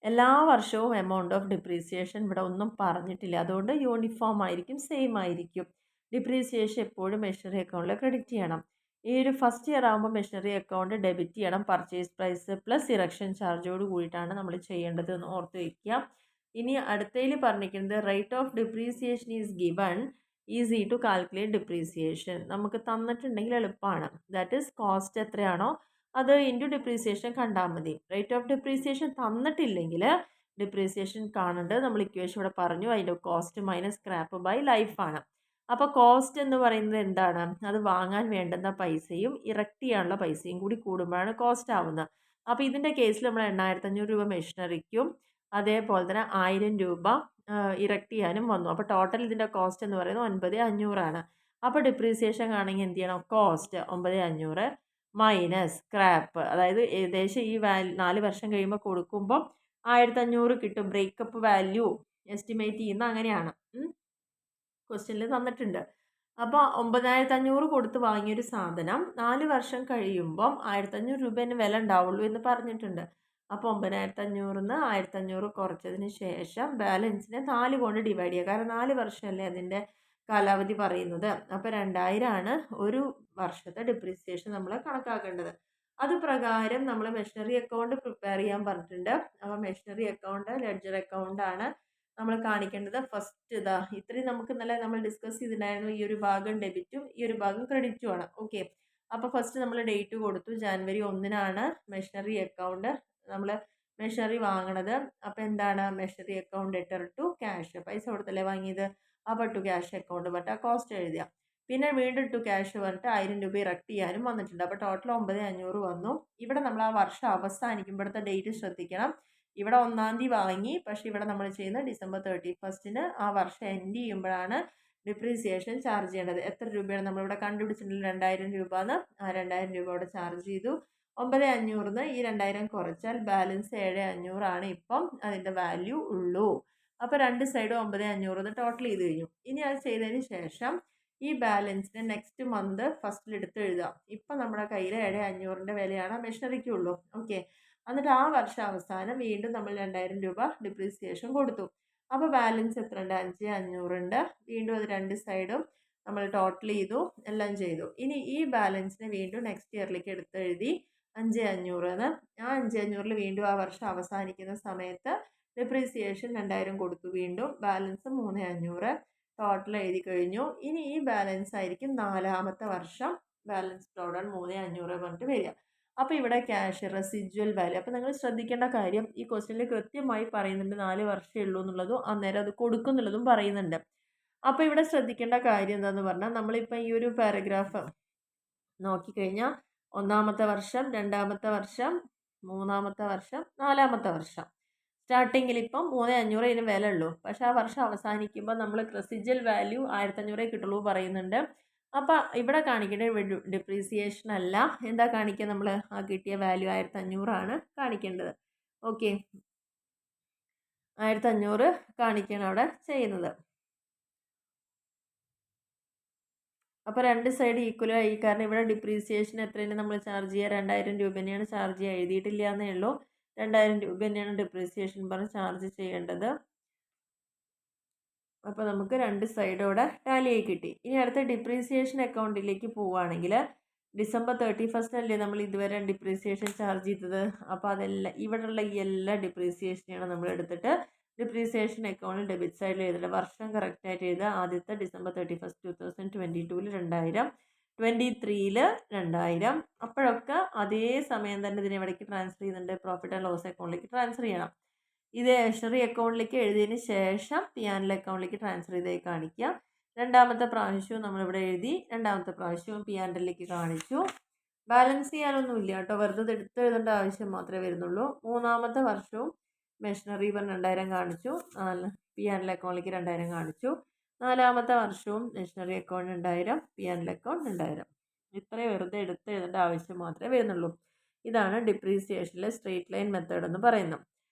എല്ലാ വർഷവും എമൗണ്ട് ഓഫ് ഡിപ്രീസിയേഷൻ ഇവിടെ ഒന്നും പറഞ്ഞിട്ടില്ല. അതുകൊണ്ട് യൂണിഫോം ആയിരിക്കും, സെയിം ആയിരിക്കും. ഡിപ്രീസിയേഷൻ എപ്പോഴും മെഷീനറി അക്കൗണ്ടിൽ ക്രെഡിറ്റ് ചെയ്യണം. ഈ ഒരു ഫസ്റ്റ് ഇയർ ആകുമ്പോൾ മെഷീനറി അക്കൗണ്ട് ഡെബിറ്റ് ചെയ്യണം. പർച്ചേസ് പ്രൈസ് പ്ലസ് ഇറക്ഷൻ ചാർജോട് കൂടിയിട്ടാണ് നമ്മൾ ചെയ്യേണ്ടത് എന്ന് ഓർത്ത് വയ്ക്കുക. ഇനി അടുത്തതിൽ പറഞ്ഞിരിക്കുന്നത് rate of depreciation is given, easy to calculate depreciation. നമുക്ക് തന്നിട്ടുണ്ടെങ്കിൽ എളുപ്പമാണ്. ദാറ്റ് ഈസ് കോസ്റ്റ് എത്രയാണോ അത് ഇൻറ്റു ഡിപ്രീസിയേഷൻ കണ്ടാൽ മതി. റേറ്റ് ഓഫ് ഡിപ്രീസിയേഷൻ തന്നിട്ടില്ലെങ്കിൽ ഡിപ്രീസിയേഷൻ കാണേണ്ടത് നമ്മൾ ഇക്വേഷൻ ഇവിടെ പറഞ്ഞു, അതിൻ്റെ കോസ്റ്റ് മൈനസ് സ്ക്രാപ്പ് ബൈ ലൈഫാണ്. അപ്പോൾ കോസ്റ്റ് എന്ന് പറയുന്നത് എന്താണ്? അത് വാങ്ങാൻ വേണ്ടുന്ന പൈസയും ഇറക്റ്റ് ചെയ്യാനുള്ള പൈസയും കൂടി കൂടുമ്പോഴാണ് കോസ്റ്റ് ആവുന്നത്. അപ്പോൾ ഇതിൻ്റെ കേസിൽ നമ്മൾ 8,500 രൂപ മെഷീനറിക്കും അതേപോലെ തന്നെ 1000 രൂപ ഇറക്റ്റ് ചെയ്യാനും വന്നു. അപ്പോൾ ടോട്ടൽ ഇതിൻ്റെ കോസ്റ്റ് എന്ന് പറയുന്നത് 9,500 ആണ്. അപ്പോൾ ഡിപ്രീസിയേഷൻ ആണെങ്കിൽ എന്ത് ചെയ്യണം? കോസ്റ്റ് 9,500 മൈനസ് സ്ക്രാപ്പ്, അതായത് ഏകദേശം ഈ 4 വർഷം കഴിയുമ്പോൾ കൊടുക്കുമ്പോൾ 1,500 കിട്ടും. ബ്രേക്കപ്പ് വാല്യൂ എസ്റ്റിമേറ്റ് ചെയ്യുന്ന അങ്ങനെയാണ് ക്വസ്റ്റ്യനിൽ തന്നിട്ടുണ്ട്. അപ്പോൾ 9,500 കൊടുത്ത് വാങ്ങിയൊരു സാധനം 4 വർഷം കഴിയുമ്പം 1,500 രൂപേന് വില ഉണ്ടാവുള്ളൂ എന്ന് പറഞ്ഞിട്ടുണ്ട്. അപ്പോൾ 9,500 1,500 കുറച്ചതിന് ശേഷം ബാലൻസിനെ 4 കൊണ്ട് ഡിവൈഡ് ചെയ്യുക. കാരണം 4 വർഷമല്ലേ അതിൻ്റെ കാലാവധി പറയുന്നത്. അപ്പോൾ 2,000 ആണ് ഒരു വർഷത്തെ ഡിപ്രീസിയേഷൻ നമ്മൾ കണക്കാക്കേണ്ടത്. അത് പ്രകാരം നമ്മൾ മെഷീനറി അക്കൗണ്ട് പ്രിപ്പയർ ചെയ്യാൻ പറഞ്ഞിട്ടുണ്ട്. അപ്പോൾ മെഷീനറി അക്കൗണ്ട് ലെഡ്ജർ അക്കൗണ്ടാണ് നമ്മൾ കാണിക്കേണ്ടത്. ഫസ്റ്റ് ഇത്രയും നമുക്ക് ഇന്നലെ നമ്മൾ ഡിസ്കസ് ചെയ്തിട്ടുണ്ടായിരുന്നു. ഈ ഒരു ഭാഗം ഡെബിറ്റും ഈ ഒരു ഭാഗം ക്രെഡിറ്റും ആണ്. ഓക്കെ, അപ്പോൾ ഫസ്റ്റ് നമ്മൾ ഡേറ്റ് കൊടുത്തു. January 1 മെഷീനറി അക്കൗണ്ട് നമ്മൾ മെഷീനറി വാങ്ങണത്. അപ്പോൾ എന്താണ്? Machinery account debtor to cash, പൈസ കൊടുത്തല്ലേ വാങ്ങിയത്. അപ്പോൾ ടു ക്യാഷ് അക്കൗണ്ട് പറഞ്ഞിട്ട് ആ കോസ്റ്റ് എഴുതുക. പിന്നെ വീണ്ടും ടു ക്യാഷ് പറഞ്ഞിട്ട് 1000 രൂപ ഇറക്റ്റ് ചെയ്യാനും വന്നിട്ടുണ്ട്. അപ്പോൾ ടോട്ടൽ 9,500 വന്നു. ഇവിടെ നമ്മൾ ആ വർഷം അവസാനിക്കുമ്പോഴത്തെ ഡേറ്റ് ശ്രദ്ധിക്കണം. ഇവിടെ 1-ാം തീയതി വാങ്ങി, പക്ഷേ ഇവിടെ നമ്മൾ ചെയ്യുന്ന December 31 ആ വർഷം എൻഡ് ചെയ്യുമ്പോഴാണ് ഡിപ്രീസിയേഷൻ ചാർജ് ചെയ്യേണ്ടത്. എത്ര രൂപയാണ് നമ്മളിവിടെ കണ്ടുപിടിച്ചിട്ടുള്ളത്? 2,000 രൂപ എന്ന്. ആ 2,000 രൂപ ഇവിടെ ചാർജ് ചെയ്തു. 9,500 ഈ 2,000 കുറച്ചാൽ ബാലൻസ് 7,500 ആണ് ഇപ്പം അതിൻ്റെ വാല്യൂ ഉള്ളൂ. അപ്പോൾ രണ്ട് സൈഡും 9,500 ടോട്ടൽ ചെയ്ത് കഴിഞ്ഞു. ഇനി അത് ചെയ്തതിന് ശേഷം ഈ ബാലൻസിനെ നെക്സ്റ്റ് മന്ത് ഫസ്റ്റിൽ എടുത്ത് എഴുതാം. ഇപ്പം നമ്മുടെ കയ്യിൽ 7,500 വിലയാണ് മെഷീനറിക്കുള്ളൂ. ഓക്കെ, എന്നിട്ട് ആ വർഷം അവസാനം വീണ്ടും നമ്മൾ 2,000 രൂപ ഡിപ്രീസിയേഷൻ കൊടുത്തു. അപ്പോൾ ബാലൻസ് എത്ര ഉണ്ട്? 5,500 ഉണ്ട്. വീണ്ടും അത് രണ്ട് സൈഡും നമ്മൾ ടോട്ടൽ ചെയ്തു, എല്ലാം ചെയ്തു. ഇനി ഈ ബാലൻസിനെ വീണ്ടും നെക്സ്റ്റ് ഇയറിലേക്ക് എടുത്ത് എഴുതി 5,500 എന്ന്. ആ 5,500 വീണ്ടും ആ വർഷം അവസാനിക്കുന്ന സമയത്ത് ഡിപ്രീസിയേഷൻ 2,000 കൊടുത്തു. വീണ്ടും ബാലൻസ് 3,500 ടോട്ടൽ എഴുതി കഴിഞ്ഞു. ഇനി ഈ ബാലൻസ് ആയിരിക്കും 4ാമത്തെ വർഷം ബാലൻസ് ടോട്ടൽ 3,500 പറഞ്ഞിട്ട് വരിക. അപ്പോൾ ഇവിടെ ക്യാഷ് റെസിജ്വൽ വാല്യൂ. അപ്പോൾ നിങ്ങൾ ശ്രദ്ധിക്കേണ്ട കാര്യം, ഈ ക്വസ്റ്റ്യനിൽ കൃത്യമായി പറയുന്നുണ്ട് 4 വർഷമേ ഉള്ളൂ എന്നുള്ളതും അന്നേരം അത് കൊടുക്കുന്നുള്ളതും പറയുന്നുണ്ട്. അപ്പോൾ ഇവിടെ ശ്രദ്ധിക്കേണ്ട കാര്യം എന്താണെന്ന് പറഞ്ഞാൽ, നമ്മളിപ്പോൾ ഈ ഒരു പാരഗ്രാഫ് നോക്കിക്കഴിഞ്ഞാൽ 1ാമത്തെ വർഷം, 2ാമത്തെ വർഷം, 3ാമത്തെ വർഷം, 4ാമത്തെ വർഷം സ്റ്റാർട്ടിങ്ങിൽ ഇപ്പം 3,500 ഇതിന് വില ഉള്ളൂ. പക്ഷേ ആ വർഷം അവസാനിക്കുമ്പോൾ നമ്മൾ റെസിജ്വൽ വാല്യൂ 1,500 കിട്ടുള്ളൂ പറയുന്നുണ്ട്. അപ്പോൾ ഇവിടെ കാണിക്കേണ്ടത് ഡിപ്രീസിയേഷൻ അല്ല, എന്താ കാണിക്കുക? നമ്മൾ ആ കിട്ടിയ വാല്യൂ 1,500 ആണ് കാണിക്കേണ്ടത്. ഓക്കെ, 1,500 കാണിക്കണം അവിടെ ചെയ്യുന്നത്. അപ്പോൾ രണ്ട് സൈഡ് ഈക്വലും ആയി. കാരണം ഇവിടെ ഡിപ്രീസിയേഷൻ എത്രയാണ് നമ്മൾ ചാർജ് ചെയ്യുക? 2,000 രൂപ തന്നെയാണ് ചാർജ് ചെയ്യുക. എഴുതിയിട്ടില്ല എന്നേ ഉള്ളൂ. 2,000 രൂപ തന്നെയാണ് ഡിപ്രീസിയേഷൻ പറഞ്ഞ് ചാർജ് ചെയ്യേണ്ടത്. അപ്പോൾ നമുക്ക് രണ്ട് സൈഡോടെ ടാലി ആയി കിട്ടി. ഇനി അടുത്ത ഡിപ്രീസിയേഷൻ അക്കൗണ്ടിലേക്ക് പോവുകയാണെങ്കിൽ December 31 അല്ലേ നമ്മൾ ഇതുവരെ ഡിപ്രീസിയേഷൻ ചാർജ് ചെയ്തത്. അപ്പോൾ അതെല്ലാം ഇവിടെയുള്ള ഈ എല്ലാ ഡിപ്രീസിയേഷനെയാണ് നമ്മൾ എടുത്തിട്ട് ഡിപ്രീസിയേഷൻ അക്കൗണ്ട് ഡെബിറ്റ് സൈഡിൽ എഴുതുക. വർഷം കറക്റ്റായിട്ട് എഴുതുക. ആദ്യത്തെ December 31, 2022 2,000, 23-ൽ 2000. അപ്പോഴൊക്കെ അതേ സമയം തന്നെ ഇതിനെ എവിടേക്ക് ട്രാൻസ്ഫർ ചെയ്യുന്നുണ്ട്? പ്രോഫിറ്റ് ആൻഡ് ലോസ് അക്കൗണ്ടിലേക്ക് ട്രാൻസ്ഫർ ചെയ്യണം. ഇത് ട്രഷറി അക്കൗണ്ടിലേക്ക് എഴുതിയതിന് ശേഷം P&L അക്കൗണ്ടിലേക്ക് ട്രാൻസ്ഫർ ചെയ്തായി കാണിക്കുക. രണ്ടാമത്തെ പ്രാവശ്യവും നമ്മളിവിടെ എഴുതി, രണ്ടാമത്തെ പ്രാവശ്യവും P&Lലേക്ക് കാണിച്ചു. ബാലൻസ് ചെയ്യാനൊന്നുമില്ല കേട്ടോ, വെറുതെ എടുത്ത് എഴുതേണ്ട ആവശ്യം മാത്രമേ വരുന്നുള്ളൂ. മൂന്നാമത്തെ വർഷവും മെഷീനറി 2000 കാണിച്ചു, P&L അക്കൗണ്ടിലേക്ക് 2000 കാണിച്ചു. നാലാമത്തെ വർഷവും മെഷീനറി അക്കൗണ്ട് 2000, P&L അക്കൗണ്ട് 2000. ഇത്രയും വെറുതെ എടുത്ത് എഴുതേണ്ട ആവശ്യം മാത്രമേ വരുന്നുള്ളൂ. ഇതാണ് ഡിപ്രീസിയേഷനിലെ സ്ട്രെയിറ്റ് ലൈൻ മെത്തേഡ് എന്ന് പറയുന്നത്.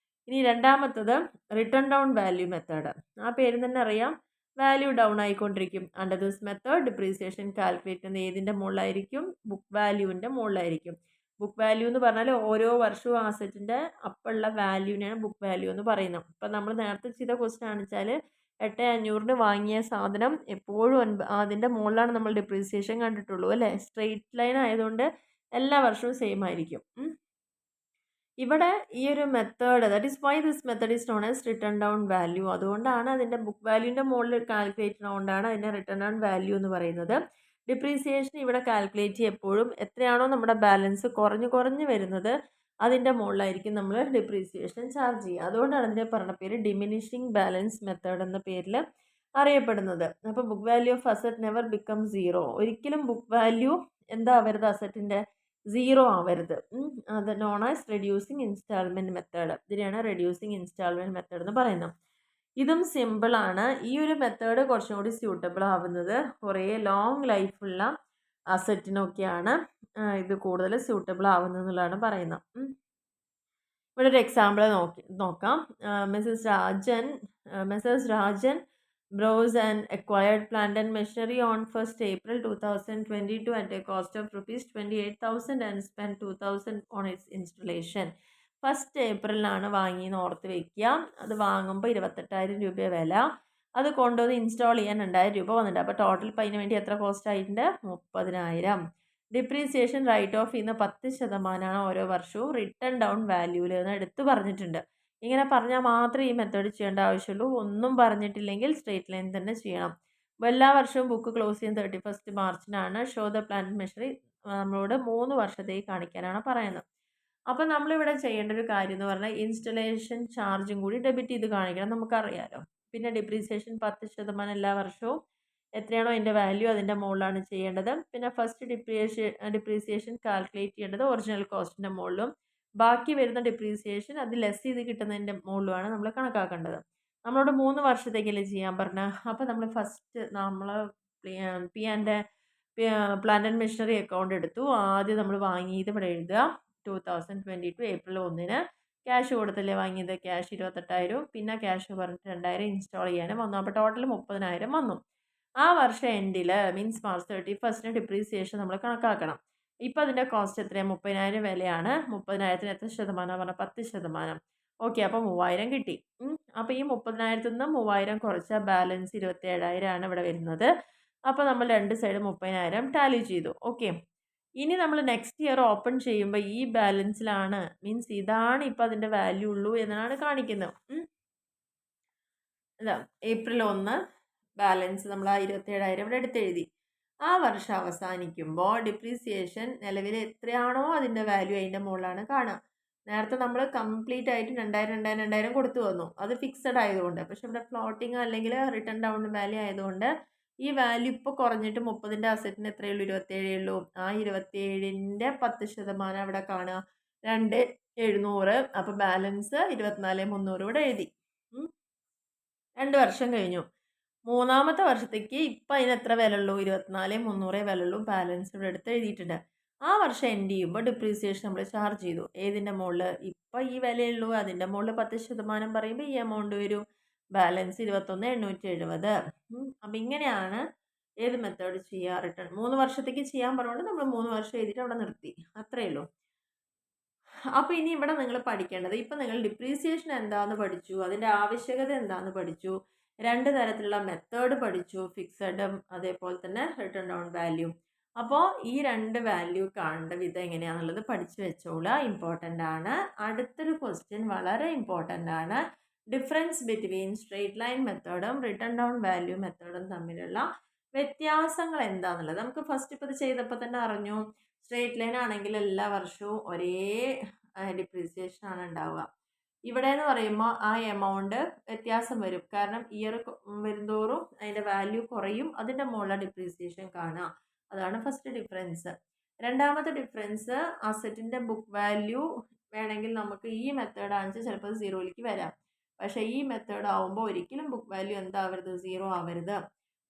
ഇനി രണ്ടാമത്തത് റിട്ടേൺ ഡൗൺ വാല്യൂ മെത്തേഡ്. ആ പേര് തന്നെ അറിയാം, വാല്യൂ ഡൗൺ ആയിക്കൊണ്ടിരിക്കും. Under this method depreciation calculate ചെയ്യുന്നത് ഏതിൻ്റെ മുകളിലായിരിക്കും? ബുക്ക് വാല്യൂവിൻ്റെ മുകളിലായിരിക്കും. ബുക്ക് വാല്യൂ എന്ന് പറഞ്ഞാൽ ഓരോ വർഷവും ആസെറ്റിൻ്റെ അപ്പുള്ള വാല്യൂവിനാണ് ബുക്ക് വാല്യൂ എന്ന് പറയുന്നത്. ഇപ്പം നമ്മൾ നേരത്തെ ചെയ്ത ക്വസ്റ്റ്യൻ ആണെന്ന് വെച്ചാൽ 8,500 വാങ്ങിയ സാധനം എപ്പോഴും അതിൻ്റെ മുകളിലാണ് നമ്മൾ ഡിപ്രീസിയേഷൻ കണ്ടിട്ടുള്ളൂ അല്ലേ? സ്ട്രെയിറ്റ് ലൈൻ ആയതുകൊണ്ട് എല്ലാ വർഷവും സെയിം ആയിരിക്കും. ഇവിടെ ഈ ഒരു method, that is why this method is known as return down value. അതുകൊണ്ടാണ് അതിൻ്റെ ബുക്ക് വാല്യൂവിൻ്റെ മുകളിൽ കാൽക്കുലേറ്റ് ചെയ്യുന്നതുകൊണ്ടാണ് അതിൻ്റെ റിട്ടേൺ ഡൗൺ വാല്യൂ എന്ന് പറയുന്നത്. ഡിപ്രീസിയേഷൻ ഇവിടെ കാൽക്കുലേറ്റ് ചെയ്യുമ്പോഴും എത്രയാണോ നമ്മുടെ ബാലൻസ് കുറഞ്ഞു വരുന്നത് അതിൻ്റെ മുകളിലായിരിക്കും നമ്മൾ ഡിപ്രീസിയേഷൻ ചാർജ് ചെയ്യുക. അതുകൊണ്ടാണ് അതിൻ്റെ പറഞ്ഞ പേര് ഡിമിനിഷിങ് ബാലൻസ് മെത്തേഡ് എന്ന പേരിൽ അറിയപ്പെടുന്നത്. അപ്പോൾ book value of asset never become zero. ഒരിക്കലും ബുക്ക് വാല്യൂ എന്താ ആവരുത്? അസറ്റിൻ്റെ സീറോ ആവരുത്. അത് known as reducing instalment method. ഇതിനെയാണ് റെഡ്യൂസിങ് ഇൻസ്റ്റാൾമെൻറ്റ് മെത്തേഡ് എന്ന് പറയുന്നത്. ഇതും സിമ്പിളാണ്. ഈ ഒരു മെത്തേഡ് കുറച്ചും കൂടി സ്യൂട്ടബിൾ ആവുന്നത് കുറേ ലോങ് ലൈഫുള്ള അസറ്റിനൊക്കെയാണ് ഇത് കൂടുതൽ സ്യൂട്ടബിൾ ആവുന്നത് എന്നുള്ളതാണ് പറയുന്നത്. ഇവിടെ ഒരു എക്സാമ്പിൾ നോക്കാം. Messrs Rajan browse and acquired plant and machinery on 1st April 2022 at a cost of rupees 28,000 and spent 2,000 on its installation. 1st ഏപ്രിലാണ് വാങ്ങിയെന്ന് ഓർത്ത് വയ്ക്കുക. അത് വാങ്ങുമ്പോൾ 28,000 രൂപ വില. അത് കൊണ്ടുവന്ന് ഇൻസ്റ്റാൾ ചെയ്യാൻ 2,000 രൂപ വന്നിട്ടുണ്ട്. അപ്പോൾ ടോട്ടൽ ഇപ്പോൾ അതിന് വേണ്ടി എത്ര കോസ്റ്റ് ആയിട്ടുണ്ട്? 30,000. ഡിപ്രീസിയേഷൻ റൈറ്റ് ഓഫ് ഇന്ന് 10% ഓരോ വർഷവും റിട്ടേൺ ഡൗൺ വാല്യൂവിൽ നിന്ന് എടുത്ത് പറഞ്ഞിട്ടുണ്ട്. ഇങ്ങനെ പറഞ്ഞാൽ മാത്രമേ ഈ മെത്തേഡ് ചെയ്യേണ്ട ആവശ്യമുള്ളൂ. ഒന്നും പറഞ്ഞിട്ടില്ലെങ്കിൽ സ്ട്രെയിറ്റ് ലൈൻ തന്നെ ചെയ്യണം. എല്ലാ വർഷവും ബുക്ക് ക്ലോസ് ചെയ്യുന്ന 31st മാർച്ചിനാണ്. ഷോ ദ പ്ലാന്റ് മെഷറി നമ്മളോട് 3 വർഷത്തേക്ക് കാണിക്കാനാണ് പറയുന്നത്. അപ്പോൾ നമ്മളിവിടെ ചെയ്യേണ്ട ഒരു കാര്യം എന്ന് പറഞ്ഞാൽ ഇൻസ്റ്റലേഷൻ ചാർജും കൂടി ഡെബിറ്റ് ചെയ്ത് കാണിക്കണം, നമുക്കറിയാലോ. പിന്നെ ഡിപ്രീസിയേഷൻ 10% എല്ലാ വർഷവും എത്രയാണോ അതിൻ്റെ വാല്യൂ അതിൻ്റെ മുകളിലാണ് ചെയ്യേണ്ടത്. പിന്നെ ഫസ്റ്റ് ഡിപ്രീസിയേഷൻ കാൽക്കുലേറ്റ് ചെയ്യേണ്ടത് ഒറിജിനൽ കോസ്റ്റിൻ്റെ മുകളിലും, ബാക്കി വരുന്ന ഡിപ്രീസിയേഷൻ അത് ലെസ് ചെയ്ത് കിട്ടുന്നതിൻ്റെ മുകളിലുമാണ് നമ്മൾ കണക്കാക്കേണ്ടത്. നമ്മളോട് 3 വർഷത്തേക്കല്ലേ ചെയ്യാൻ പറഞ്ഞാൽ. അപ്പോൾ നമ്മൾ ഫസ്റ്റ് നമ്മൾ പ്ലാന്റ് ആൻഡ് മെഷീനറി അക്കൗണ്ട് എടുത്തു. ആദ്യം നമ്മൾ വാങ്ങിയത് ഇവിടെ എഴുതുക. 2022 ഏപ്രിൽ 1 ക്യാഷ് കൊടുത്തല്ലേ വാങ്ങിയത്? ക്യാഷ് 28,000. പിന്നെ ക്യാഷ് പറഞ്ഞിട്ട് 2,000 ഇൻസ്റ്റാൾ ചെയ്യാനും വന്നു. അപ്പോൾ ടോട്ടൽ 30,000 വന്നു. ആ വർഷം എൻഡിൽ മീൻസ് മാർച്ച് 31 ഡിപ്രീസിയേഷൻ നമ്മൾ കണക്കാക്കണം. ഇപ്പോൾ അതിൻ്റെ കോസ്റ്റ് എത്രയാണ്? 30,000 വിലയാണ്. 30,000-ന് എത്ര ശതമാനം പറഞ്ഞാൽ? 10%. ഓക്കെ, അപ്പോൾ 3,000 കിട്ടി. അപ്പോൾ ഈ 30,000-ൽ നിന്ന് 3,000 കുറച്ചാൽ ബാലൻസ് 27,000 ആണ് ഇവിടെ വരുന്നത്. അപ്പോൾ നമ്മൾ രണ്ട് സൈഡ് 30,000 ടാലി ചെയ്തു. ഓക്കെ, ഇനി നമ്മൾ നെക്സ്റ്റ് ഇയർ ഓപ്പൺ ചെയ്യുമ്പോൾ ഈ ബാലൻസിലാണ്, മീൻസ് ഇതാണ് ഇപ്പോൾ അതിൻ്റെ വാല്യൂ ഉള്ളൂ എന്നാണ് കാണിക്കുന്നത്. ഇതാ ഏപ്രിൽ 1 ബാലൻസ് നമ്മൾ ആ 27,000 ഇവിടെ എടുത്തെഴുതി. ആ വർഷം അവസാനിക്കുമ്പോൾ ഡിപ്രീസിയേഷൻ നിലവിൽ എത്രയാണോ അതിൻ്റെ വാല്യൂ അതിൻ്റെ മുകളിലാണ് കാണുക. നേരത്തെ നമ്മൾ കംപ്ലീറ്റ് ആയിട്ട് 2,000 കൊടുത്തു വന്നു, അത് ഫിക്സഡ് ആയതുകൊണ്ട്. പക്ഷെ ഇവിടെ ഫ്ലോട്ടിങ് അല്ലെങ്കിൽ റിട്ടേൺ ഡൗൺ വാല്യൂ ആയതുകൊണ്ട് ഈ വാല്യൂ ഇപ്പോൾ കുറഞ്ഞിട്ട് 30ൻ്റെ അസറ്റിന് എത്രയുള്ളൂ? 27 ഉള്ളൂ. ആ 27ൻ്റെ 10% അവിടെ കാണുക 2,700. അപ്പോൾ ബാലൻസ് 24,300 ഇവിടെ എഴുതി. 2 വർഷം കഴിഞ്ഞു. മൂന്നാമത്തെ വർഷത്തേക്ക് ഇപ്പം അതിന് എത്ര വില ഉള്ളൂ? 24,300 വില ഉള്ളൂ. ബാലൻസ് ഇവിടെ എടുത്ത് എഴുതിയിട്ടുണ്ട്. ആ വർഷം എൻഡ് ചെയ്യുമ്പോൾ ഡിപ്രീസിയേഷൻ നമ്മൾ ചാർജ് ചെയ്തു. ഏതിൻ്റെ മുകളിൽ? ഇപ്പം ഈ വിലയുള്ളൂ, അതിൻ്റെ മുകളിൽ 10% പറയുമ്പോൾ ഈ എമൗണ്ട് വരും. ബാലൻസ് 21,870. അപ്പം ഇങ്ങനെയാണ് ഏത് മെത്തേഡ് ചെയ്യുക? റിട്ടേൺ 3 വർഷത്തേക്ക് ചെയ്യാൻ പറഞ്ഞുകൊണ്ട് നമ്മൾ 3 വർഷം എഴുതിയിട്ട് അവിടെ നിർത്തി, അത്രയേ ഉള്ളൂ. അപ്പോൾ ഇനി ഇവിടെ നിങ്ങൾ പഠിക്കേണ്ടത്, ഇപ്പം നിങ്ങൾ ഡിപ്രീസിയേഷൻ എന്താണെന്ന് പഠിച്ചു, അതിൻ്റെ ആവശ്യകത എന്താണെന്ന് പഠിച്ചു, 2 തരത്തിലുള്ള മെത്തേഡ് പഠിച്ചു, ഫിക്സഡും അതേപോലെ തന്നെ റിട്ടേൺ ഡൗൺ വാല്യൂ. അപ്പോൾ ഈ 2 വാല്യൂ കാണേണ്ട വിധം എങ്ങനെയാണെന്നുള്ളത് പഠിച്ചു വെച്ചോളാം, ഇമ്പോർട്ടൻ്റ് ആണ്. അടുത്തൊരു ക്വസ്റ്റ്യൻ വളരെ ഇമ്പോർട്ടൻ്റ് ആണ്. ഡിഫറൻസ് ബിറ്റ്വീൻ സ്ട്രെയിറ്റ് ലൈൻ മെത്തേഡും റിട്ടേൺ ഡൗൺ വാല്യൂ മെത്തേഡും തമ്മിലുള്ള വ്യത്യാസങ്ങൾ എന്താണെന്നുള്ളത് നമുക്ക് ഫസ്റ്റ് ഇപ്പോൾ ഇത് ചെയ്തപ്പോൾ തന്നെ അറിഞ്ഞു. സ്ട്രേറ്റ് ലൈൻ ആണെങ്കിൽ എല്ലാ വർഷവും ഒരേ ഡിപ്രീസിയേഷൻ ആണ് ഉണ്ടാവുക. ഇവിടെ എന്ന് പറയുമ്പോൾ ആ എമൗണ്ട് വ്യത്യാസം വരും. കാരണം ഇയർ വരുന്തോറും അതിൻ്റെ വാല്യൂ കുറയും. അതിൻ്റെ മുകളിൽ ഡിപ്രീസിയേഷൻ കാണുക. അതാണ് ഫസ്റ്റ് ഡിഫറൻസ്. രണ്ടാമത്തെ ഡിഫറൻസ് അസറ്റിൻ്റെ ബുക്ക് വാല്യൂ വേണമെങ്കിൽ നമുക്ക് ഈ മെത്തേഡ് ആണെന്ന് ചിലപ്പോൾ സീറോയിലേക്ക് വരാം. പക്ഷേ ഈ മെത്തേഡ് ആവുമ്പോൾ ഒരിക്കലും ബുക്ക് വാല്യൂ എന്താവരുത്, സീറോ ആവരുത്.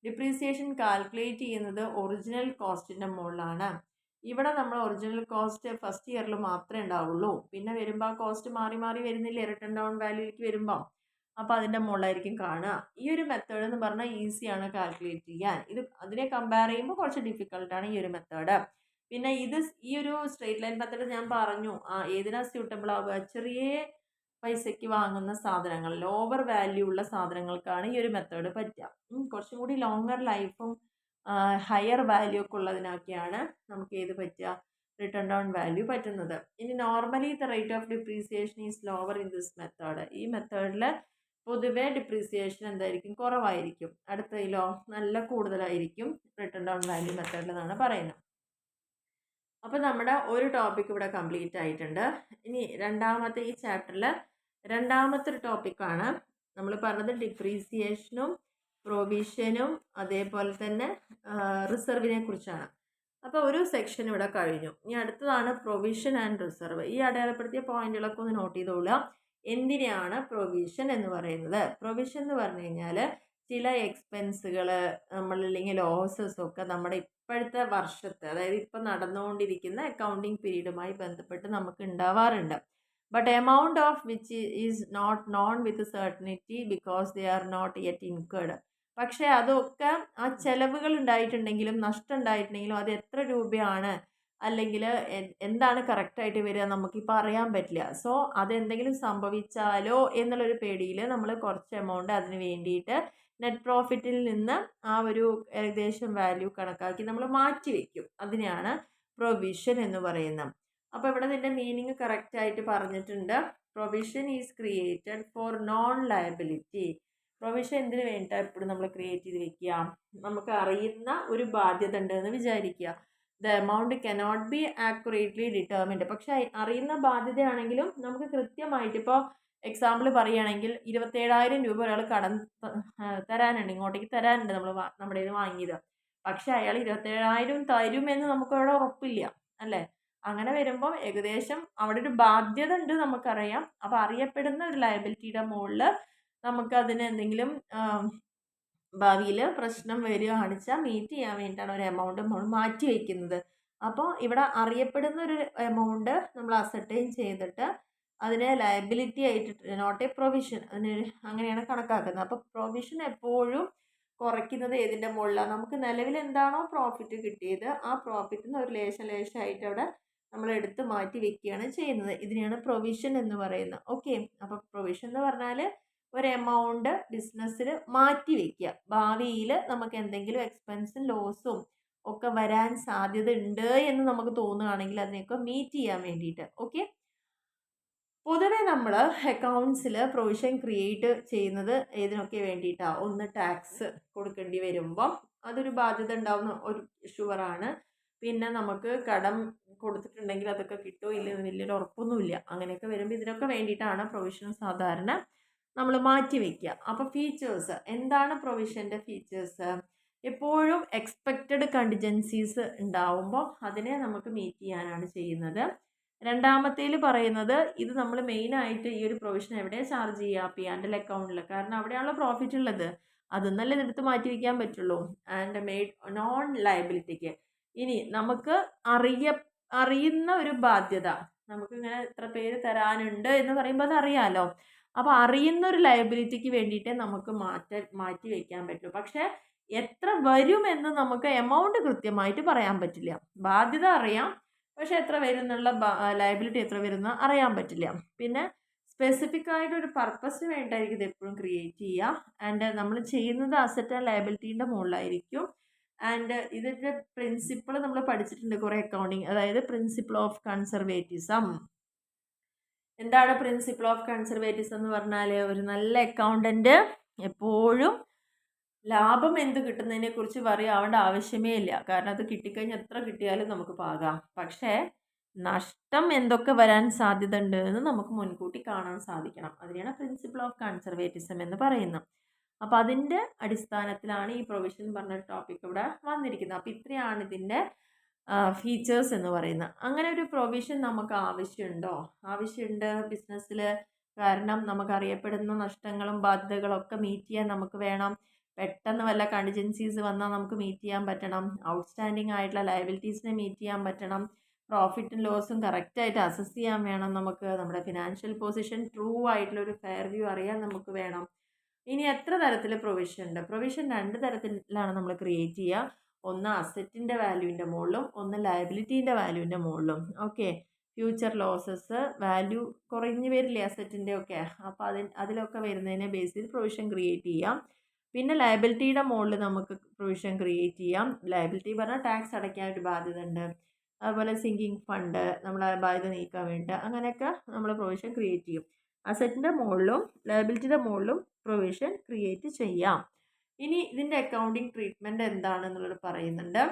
ഡിപ്രീസിയേഷൻ കാൽക്കുലേറ്റ് ചെയ്യുന്നത് ഒറിജിനൽ കോസ്റ്റിൻ്റെ മുകളിലാണ്. ഇവിടെ നമ്മൾ ഒറിജിനൽ കോസ്റ്റ് ഫസ്റ്റ് ഇയറിൽ മാത്രമേ ഉണ്ടാവുള്ളൂ. പിന്നെ വരുമ്പോൾ ആ കോസ്റ്റ് മാറി മാറി വരുന്നില്ലേ റിട്ടേൺ ഡൗൺ വാല്യൂയിലേക്ക് വരുമ്പോൾ. അപ്പോൾ അതിൻ്റെ മുകളിലായിരിക്കും കാണുക. ഈ ഒരു മെത്തേഡ് എന്ന് പറഞ്ഞാൽ ഈസിയാണ് കാൽക്കുലേറ്റ് ചെയ്യാൻ. അതിനെ കമ്പയർ ചെയ്യുമ്പോൾ കുറച്ച് ഡിഫിക്കൽട്ടാണ് ഈ ഒരു മെത്തേഡ്. പിന്നെ ഈ ഒരു സ്ട്രെയിറ്റ് ലൈൻ മെത്തേഡ് ഞാൻ പറഞ്ഞു ഏതിനാ സ്യൂട്ടബിൾ ആവുക, ചെറിയ പൈസയ്ക്ക് വാങ്ങുന്ന സാധനങ്ങൾ, ലോവർ വാല്യൂ ഉള്ള സാധനങ്ങൾക്കാണ് ഈ ഒരു മെത്തേഡ് പറ്റുക. കുറച്ചും കൂടി ലോങ്ങർ ലൈഫും ഹയർ വാല്യൂ ഒക്കെ ഉള്ളതിനൊക്കെയാണ് നമുക്ക് ഏത് പറ്റുക, റിട്ടേൺ ഡൗൺ വാല്യൂ പറ്റുന്നത്. ഇനി normally the rate of depreciation is lower in this method. ഈ മെത്തേഡിൽ പൊതുവേ ഡിപ്രീസിയേഷൻ എന്തായിരിക്കും, കുറവായിരിക്കും. അടുത്തതിലോ നല്ല കൂടുതലായിരിക്കും റിട്ടേൺ ഡൗൺ വാല്യൂ മെത്തേഡിൽ എന്നാണ് പറയുന്നത്. അപ്പോൾ നമ്മുടെ ഒരു ടോപ്പിക് ഇവിടെ കംപ്ലീറ്റ് ആയിട്ടുണ്ട്. ഇനി രണ്ടാമത്തെ ഈ ചാപ്റ്ററിൽ രണ്ടാമത്തെ ഒരു ടോപ്പിക്കാണ് നമ്മൾ പറഞ്ഞത് ഡിപ്രീസിയേഷനും പ്രൊവിഷനും അതേപോലെ തന്നെ റിസർവിനെ കുറിച്ചാണ്. അപ്പോൾ ഒരു സെക്ഷൻ ഇവിടെ കഴിഞ്ഞു. ഇനി അടുത്തതാണ് പ്രൊവിഷൻ ആൻഡ് റിസർവ്. ഈ അടയാളപ്പെടുത്തിയ പോയിന്റുകളൊക്കെ ഒന്ന് നോട്ട് ചെയ്തോളുക. എന്തിനാണ് പ്രൊവിഷൻ എന്ന് പറയുന്നത്? പ്രൊവിഷൻ എന്ന് പറഞ്ഞു കഴിഞ്ഞാൽ ചില എക്സ്പെൻസുകൾ അല്ലെങ്കിൽ ലോസസ് ഒക്കെ നമ്മുടെ ഇപ്പോഴത്തെ വർഷത്തെ, അതായത് ഇപ്പം നടന്നുകൊണ്ടിരിക്കുന്ന അക്കൗണ്ടിങ് പീരീഡുമായി ബന്ധപ്പെട്ട് നമുക്ക് ഉണ്ടാവാറുണ്ട്. But amount of which is not known with certainty because they are not yet incurred. പക്ഷേ അതൊക്കെ ആ ചെലവുകൾ ഉണ്ടായിട്ടുണ്ടെങ്കിലും നഷ്ടം ഉണ്ടായിട്ടുണ്ടെങ്കിലും അത് എത്ര രൂപയാണ് അല്ലെങ്കിൽ എന്താണ് കറക്റ്റായിട്ട് വരിക നമുക്കിപ്പോൾ അറിയാൻ പറ്റില്ല. സോ അതെന്തെങ്കിലും സംഭവിച്ചാലോ എന്നുള്ളൊരു പേടിയിൽ നമ്മൾ കുറച്ച് എമൗണ്ട് അതിന് വേണ്ടിയിട്ട് നെറ്റ് പ്രോഫിറ്റിൽ നിന്ന് ആ ഒരു ഏകദേശം വാല്യൂ കണക്കാക്കി നമ്മൾ മാറ്റി വയ്ക്കും. അതിനെയാണ് പ്രൊവിഷൻ എന്ന് പറയുന്നത്. അപ്പോൾ ഇവിടെ ഇതിൻ്റെ മീനിങ് കറക്റ്റായിട്ട് പറഞ്ഞിട്ടുണ്ട്. Provision is created for non liability. Provision എന്തിനു വേണ്ടിയിട്ടാണ് എപ്പോഴും നമ്മൾ ക്രിയേറ്റ് ചെയ്ത് വെക്കുക? നമുക്ക് അറിയുന്ന ഒരു ബാധ്യത ഉണ്ട് എന്ന് വിചാരിക്കുക. The amount cannot be accurately determined. പക്ഷേ അറിയുന്ന ബാധ്യതയാണെങ്കിലും നമുക്ക് കൃത്യമായിട്ട്, ഇപ്പോൾ എക്സാമ്പിൾ പറയുകയാണെങ്കിൽ 27,000 രൂപ ഒരാൾ കടം തരാനുണ്ട്, ഇങ്ങോട്ടേക്ക് തരാനുണ്ട്, നമ്മുടെ കയ്യിൽ വാങ്ങിയത്. പക്ഷേ അയാൾ 27,000 തരുമെന്ന് നമുക്ക് അവിടെ ഉറപ്പില്ല അല്ലേ? അങ്ങനെ വരുമ്പോൾ ഏകദേശം അവിടെ ഒരു ബാധ്യത ഉണ്ട് നമുക്കറിയാം. അപ്പോൾ അറിയപ്പെടുന്ന ഒരു ലയബിലിറ്റിയുടെ മുകളിൽ നമുക്കതിന് എന്തെങ്കിലും ഭാവിയിൽ പ്രശ്നം വരികയാണെന്ന് വെച്ചാൽ മീറ്റ് ചെയ്യാൻ വേണ്ടിയിട്ടാണ് ഒരു എമൗണ്ട് നമ്മൾ മാറ്റി വയ്ക്കുന്നത്. അപ്പോൾ ഇവിടെ അറിയപ്പെടുന്ന ഒരു എമൗണ്ട് നമ്മൾ അസർട്ടൈൻ ചെയ്തിട്ട് അതിനെ ലയബിലിറ്റി ആയിട്ട്, നോട്ട് എ പ്രൊവിഷൻ, അങ്ങനെയാണ് കണക്കാക്കുന്നത്. അപ്പോൾ പ്രൊവിഷൻ എപ്പോഴും കുറയ്ക്കുന്നത് ഏതിൻ്റെ മുകളിലാണ്? നമുക്ക് നിലവിൽ എന്താണോ പ്രോഫിറ്റ് കിട്ടിയത് ആ പ്രോഫിറ്റിൽ നിന്ന് ഒരു ലേശമായിട്ട് അവിടെ നമ്മൾ എടുത്ത് മാറ്റി വെക്കുകയാണ് ചെയ്യുന്നത്. ഇതിനെയാണ് പ്രൊവിഷൻ എന്ന് പറയുന്നത്. ഓക്കെ, അപ്പോൾ പ്രൊവിഷൻ എന്ന് പറഞ്ഞാൽ ഒരു എമൗണ്ട് ബിസിനസ്സിൽ മാറ്റി വയ്ക്കുക. ഭാവിയിൽ നമുക്ക് എന്തെങ്കിലും എക്സ്പെൻസും ലോസും ഒക്കെ വരാൻ സാധ്യത ഉണ്ട് എന്ന് നമുക്ക് തോന്നുകയാണെങ്കിൽ അതിനെയൊക്കെ മീറ്റ് ചെയ്യാൻ വേണ്ടിയിട്ട്. ഓക്കെ, പൊതുവെ നമ്മൾ അക്കൗണ്ട്സിൽ പ്രൊവിഷൻ ക്രിയേറ്റ് ചെയ്യുന്നത് ഏതിനൊക്കെ വേണ്ടിയിട്ടാണ്? ഒന്ന്, ടാക്സ് കൊടുക്കേണ്ടി വരുമ്പോൾ അതൊരു ബാധ്യത ഉണ്ടാവുന്ന ഒരു ഷുവറാണ്. പിന്നെ നമുക്ക് കടം കൊടുത്തിട്ടുണ്ടെങ്കിൽ അതൊക്കെ കിട്ടുമോ ഇല്ലെന്ന് വലിയൊരു ഉറപ്പൊന്നുമില്ല. അങ്ങനെയൊക്കെ വരുമ്പോൾ ഇതിനൊക്കെ വേണ്ടിയിട്ടാണ് പ്രൊവിഷൻ സാധാരണ നമ്മൾ മാറ്റി വയ്ക്കുക. അപ്പോൾ ഫീച്ചേഴ്സ് എന്താണ്? പ്രൊവിഷൻ്റെ ഫീച്ചേഴ്സ് എപ്പോഴും എക്സ്പെക്റ്റഡ് കണ്ടിജൻസീസ് ഉണ്ടാവുമ്പോൾ അതിനെ നമുക്ക് മീറ്റ് ചെയ്യാനാണ് ചെയ്യുന്നത്. രണ്ടാമത്തേൽ പറയുന്നത് ഇത് നമ്മൾ മെയിനായിട്ട് ഈ ഒരു പ്രൊവിഷൻ എവിടെ ചാർജ് ചെയ്യുക? P&L അക്കൗണ്ടിൽ. കാരണം അവിടെയാണല്ലോ പ്രോഫിറ്റ് ഉള്ളത്. അതൊന്നല്ലേ ഇതെടുത്ത് മാറ്റി വയ്ക്കാൻ പറ്റുള്ളൂ. ആൻഡ് മെയ്ഡ് നോൺ ലയബിലിറ്റിക്ക്. ഇനി നമുക്ക് അറിയുന്ന ഒരു ബാധ്യത, നമുക്കിങ്ങനെ എത്ര പേര് തരാനുണ്ട് എന്ന് പറയുമ്പോൾ അത് അറിയാമല്ലോ. അപ്പോൾ അറിയുന്ന ഒരു ലയബിലിറ്റിക്ക് വേണ്ടിയിട്ടേ നമുക്ക് മാറ്റി വയ്ക്കാൻ പറ്റൂ. പക്ഷേ എത്ര വരുമെന്ന് നമുക്ക് എമൗണ്ട് കൃത്യമായിട്ട് പറയാൻ പറ്റില്ല. ബാധ്യത അറിയാം, പക്ഷെ എത്ര വരുന്നുള്ള ലയബിലിറ്റി എത്ര വരുന്ന അറിയാൻ പറ്റില്ല. പിന്നെ സ്പെസിഫിക് ആയിട്ടൊരു പർപ്പസിന് വേണ്ടിയിട്ടായിരിക്കും ഇത് എപ്പോഴും ക്രിയേറ്റ് ചെയ്യുക. ആൻഡ് നമ്മൾ ചെയ്യുന്നത് അസറ്റ് ആൻഡ് ലയബിലിറ്റീൻ്റെ മുകളിലായിരിക്കും. ആൻഡ് ഇതിൻ്റെ പ്രിൻസിപ്പിൾ നമ്മൾ പഠിച്ചിട്ടുണ്ട് കുറേ അക്കൗണ്ടിങ്, അതായത് പ്രിൻസിപ്പിൾ ഓഫ് കൺസർവേറ്റിസം. എന്താണ് പ്രിൻസിപ്പിൾ ഓഫ് കൺസർവേറ്റിസം എന്ന് പറഞ്ഞാൽ? ഒരു നല്ല അക്കൗണ്ടൻറ്റ് എപ്പോഴും ലാഭം എന്ത് കിട്ടുന്നതിനെ കുറിച്ച് ആവേണ്ട ആവശ്യമേ ഇല്ല. കാരണം അത് കിട്ടിക്കഴിഞ്ഞാൽ എത്ര കിട്ടിയാലും നമുക്ക് പാകാം. പക്ഷേ നഷ്ടം എന്തൊക്കെ വരാൻ സാധ്യത ഉണ്ട് എന്ന് നമുക്ക് മുൻകൂട്ടി കാണാൻ സാധിക്കണം. അതിനെയാണ് പ്രിൻസിപ്പിൾ ഓഫ് കൺസർവേറ്റിസം എന്ന് പറയുന്നത്. അപ്പോൾ അതിൻ്റെ അടിസ്ഥാനത്തിലാണ് ഈ പ്രൊവിഷൻ പറഞ്ഞ ടോപ്പിക് ഇവിടെ വന്നിരിക്കുന്നത്. അപ്പോൾ ഇത്രയാണ് ഇതിൻ്റെ ഫീച്ചേഴ്സ് എന്ന് പറയുന്നത്. അങ്ങനെ ഒരു പ്രൊവിഷൻ നമുക്ക് ആവശ്യമുണ്ടോ? ആവശ്യമുണ്ട് ബിസിനസ്സിൽ. കാരണം നമുക്കറിയപ്പെടുന്ന നഷ്ടങ്ങളും ബാധ്യതകളും ഒക്കെ മീറ്റ് ചെയ്യാൻ നമുക്ക് വേണം. പെട്ടെന്ന് വല്ല കണ്ടിജൻസീസ് വന്നാൽ നമുക്ക് മീറ്റ് ചെയ്യാൻ പറ്റണം. ഔട്ട്സ്റ്റാൻഡിങ് ആയിട്ടുള്ള ലയബിലിറ്റീസിനെ മീറ്റ് ചെയ്യാൻ പറ്റണം. പ്രോഫിറ്റും ലോസും കറക്റ്റായിട്ട് അസസ് ചെയ്യാൻ വേണം നമുക്ക്. നമ്മുടെ ഫിനാൻഷ്യൽ പൊസിഷൻ ട്രൂ ആയിട്ടുള്ള ഒരു ഫെയർ വ്യൂ അറിയാൻ നമുക്ക് വേണം. ഇനി എത്ര തരത്തിൽ പ്രൊവിഷൻ ഉണ്ട്? പ്രൊവിഷൻ 2 തരത്തിലാണ് നമ്മൾ ക്രിയേറ്റ് ചെയ്യുക. ഒന്ന് അസറ്റിൻ്റെ വാല്യൂവിൻ്റെ മുകളിലും ഒന്ന് ലയബിലിറ്റീൻ്റെ വാല്യൂവിൻ്റെ മുകളിലും. ഓക്കെ, ഫ്യൂച്ചർ ലോസസ് വാല്യൂ കുറഞ്ഞു വരില്ലേ അസറ്റിൻ്റെ ഒക്കെ, അപ്പോൾ അതിലൊക്കെ വരുന്നതിനെ ബേസ് ചെയ്ത് പ്രൊവിഷൻ ക്രിയേറ്റ് ചെയ്യാം. പിന്നെ ലയബിലിറ്റിയുടെ മുകളിൽ നമുക്ക് പ്രൊവിഷൻ ക്രിയേറ്റ് ചെയ്യാം. ലയബിലിറ്റി പറഞ്ഞാൽ ടാക്സ് അടയ്ക്കാൻ ഒരു ബാധ്യത ഉണ്ട്. അതുപോലെ സിങ്കിങ് ഫണ്ട്, നമ്മളെ ബാധ്യത നീക്കാൻ വേണ്ടി അങ്ങനെയൊക്കെ നമ്മൾ പ്രൊവിഷൻ ക്രിയേറ്റ് ചെയ്യും. അസറ്റിൻ്റെ മുകളിലും ലയബിലിറ്റിയുടെ മുകളിലും പ്രൊവിഷൻ ക്രിയേറ്റ് ചെയ്യാം. ഇനി ഇതിൻ്റെ അക്കൗണ്ടിങ് ട്രീറ്റ്മെൻറ്റ് എന്താണെന്നുള്ളത് പറയുന്നുണ്ട്.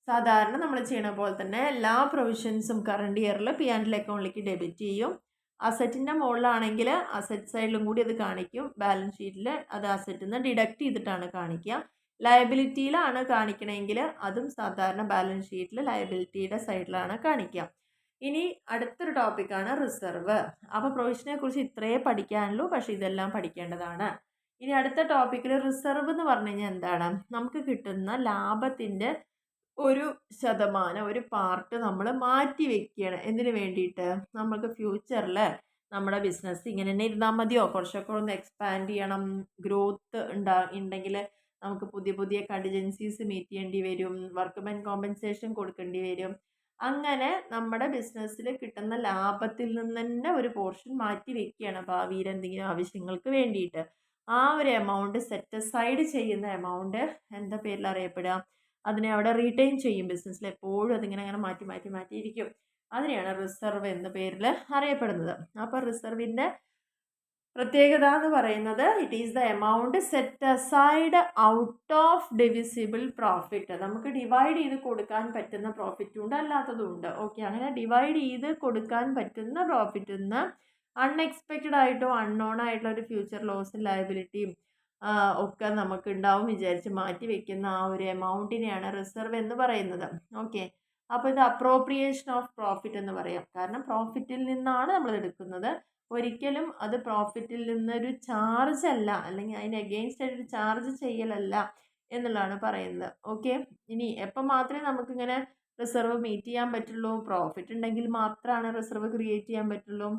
സാധാരണ നമ്മൾ ചെയ്യണ പോലെ തന്നെ എല്ലാ പ്രൊവിഷൻസും കറണ്ട് ഇയറിൽ P&L അക്കൗണ്ടിലേക്ക് ഡെബിറ്റ് ചെയ്യും. അസറ്റിൻ്റെ മുകളിലാണെങ്കിൽ അസറ്റ് സൈഡിലും കൂടി അത് കാണിക്കും. ബാലൻസ് ഷീറ്റിൽ അത് അസറ്റിൽ നിന്ന് ഡിഡക്റ്റ് ചെയ്തിട്ടാണ് കാണിക്കുക. ലയബിലിറ്റിയിലാണ് കാണിക്കണമെങ്കിൽ അതും സാധാരണ ബാലൻസ് ഷീറ്റിൽ ലയബിലിറ്റിയുടെ സൈഡിലാണ് കാണിക്കുക. ഇനി അടുത്തൊരു ടോപ്പിക്കാണ് റിസർവ്. അപ്പോൾ പ്രൊവിഷനെ കുറിച്ച് ഇത്രയേ പഠിക്കാനുള്ളൂ, പക്ഷേ ഇതെല്ലാം പഠിക്കേണ്ടതാണ്. ഇനി അടുത്ത ടോപ്പിക്കിൽ റിസർവ് എന്ന് പറഞ്ഞു കഴിഞ്ഞാൽ എന്താണ്? നമുക്ക് കിട്ടുന്ന ലാഭത്തിൻ്റെ ഒരു ശതമാനം, ഒരു പാർട്ട് നമ്മൾ മാറ്റി വെക്കുകയാണ്. എന്തിനു വേണ്ടിയിട്ട്? നമുക്ക് ഫ്യൂച്ചറിൽ നമ്മുടെ ബിസിനസ് ഇങ്ങനെ തന്നെ ഇരുന്നാൽ മതിയോ? കുറച്ചൊക്കെ ഒന്ന് എക്സ്പാൻഡ് ചെയ്യണം. ഗ്രോത്ത് ഉണ്ടെങ്കിൽ നമുക്ക് പുതിയ പുതിയ കണ്ടിജൻസീസ് മീറ്റ് ചെയ്യേണ്ടി വരും. വർക്ക്മെൻ കോമ്പൻസേഷൻ കൊടുക്കേണ്ടി വരും. അങ്ങനെ നമ്മുടെ ബിസിനസ്സിൽ കിട്ടുന്ന ലാഭത്തിൽ നിന്ന് തന്നെ ഒരു പോർഷൻ മാറ്റി വെക്കുകയാണ് ഭാവിയിൽ എന്തെങ്കിലും ആവശ്യങ്ങൾക്ക് വേണ്ടിയിട്ട്. ആ ഒരു എമൗണ്ട് സെറ്റ് അസൈഡ് ചെയ്യുന്ന എമൗണ്ട് എന്താ പേരിൽ അറിയപ്പെടുക? അതിനെ അവിടെ റീറ്റെയിൻ ചെയ്യും. ബിസിനസ്സിൽ എപ്പോഴും അതിങ്ങനെ അങ്ങനെ മാറ്റി മാറ്റി മാറ്റിയിരിക്കും. അതിനെയാണ് റിസർവ് എന്ന പേരിൽ അറിയപ്പെടുന്നത്. അപ്പോൾ റിസർവിൻ്റെ പ്രത്യേകത എന്ന് പറയുന്നത് it is the amount set aside out of divisible profit. നമുക്ക് ഡിവൈഡ് ചെയ്ത് കൊടുക്കാൻ പറ്റുന്ന പ്രോഫിറ്റും ഉണ്ട്, അല്ലാത്തതും ഉണ്ട്. ഓക്കെ, അങ്ങനെ ഡിവൈഡ് ചെയ്ത് കൊടുക്കാൻ പറ്റുന്ന പ്രോഫിറ്റിൽ നിന്ന് അൺഎക്സ്പെക്റ്റഡ് ആയിട്ടോ അൺനോൺ ആയിട്ടുള്ള ഒരു ഫ്യൂച്ചർ ലോസും ലയബിലിറ്റിയും ഒക്കെ നമുക്ക് ഉണ്ടാവും വിചാരിച്ച് മാറ്റി വെക്കുന്ന ആ ഒരു എമൗണ്ടിനെയാണ് റിസർവ് എന്ന് പറയുന്നത്. ഓക്കെ, അപ്പോൾ ഇത് അപ്രോപ്രിയേഷൻ ഓഫ് പ്രോഫിറ്റ് എന്ന് പറയാം. കാരണം പ്രോഫിറ്റിൽ നിന്നാണ് നമ്മൾ എടുക്കുന്നത്. ഒരിക്കലും അത് പ്രോഫിറ്റിൽ നിന്നൊരു ചാർജ് അല്ല, അല്ലെങ്കിൽ അതിന് അഗെയിൻസ്റ്റ് ആയിട്ട് ഒരു ചാർജ് ചെയ്യലല്ല എന്നുള്ളതാണ് പറയുന്നത്. ഓക്കെ, ഇനി എപ്പോൾ മാത്രമേ നമുക്കിങ്ങനെ റിസർവ് മീറ്റ് ചെയ്യാൻ പറ്റുള്ളൂ? പ്രോഫിറ്റ് ഉണ്ടെങ്കിൽ മാത്രമാണ് റിസർവ് ക്രിയേറ്റ് ചെയ്യാൻ പറ്റുള്ളൂ.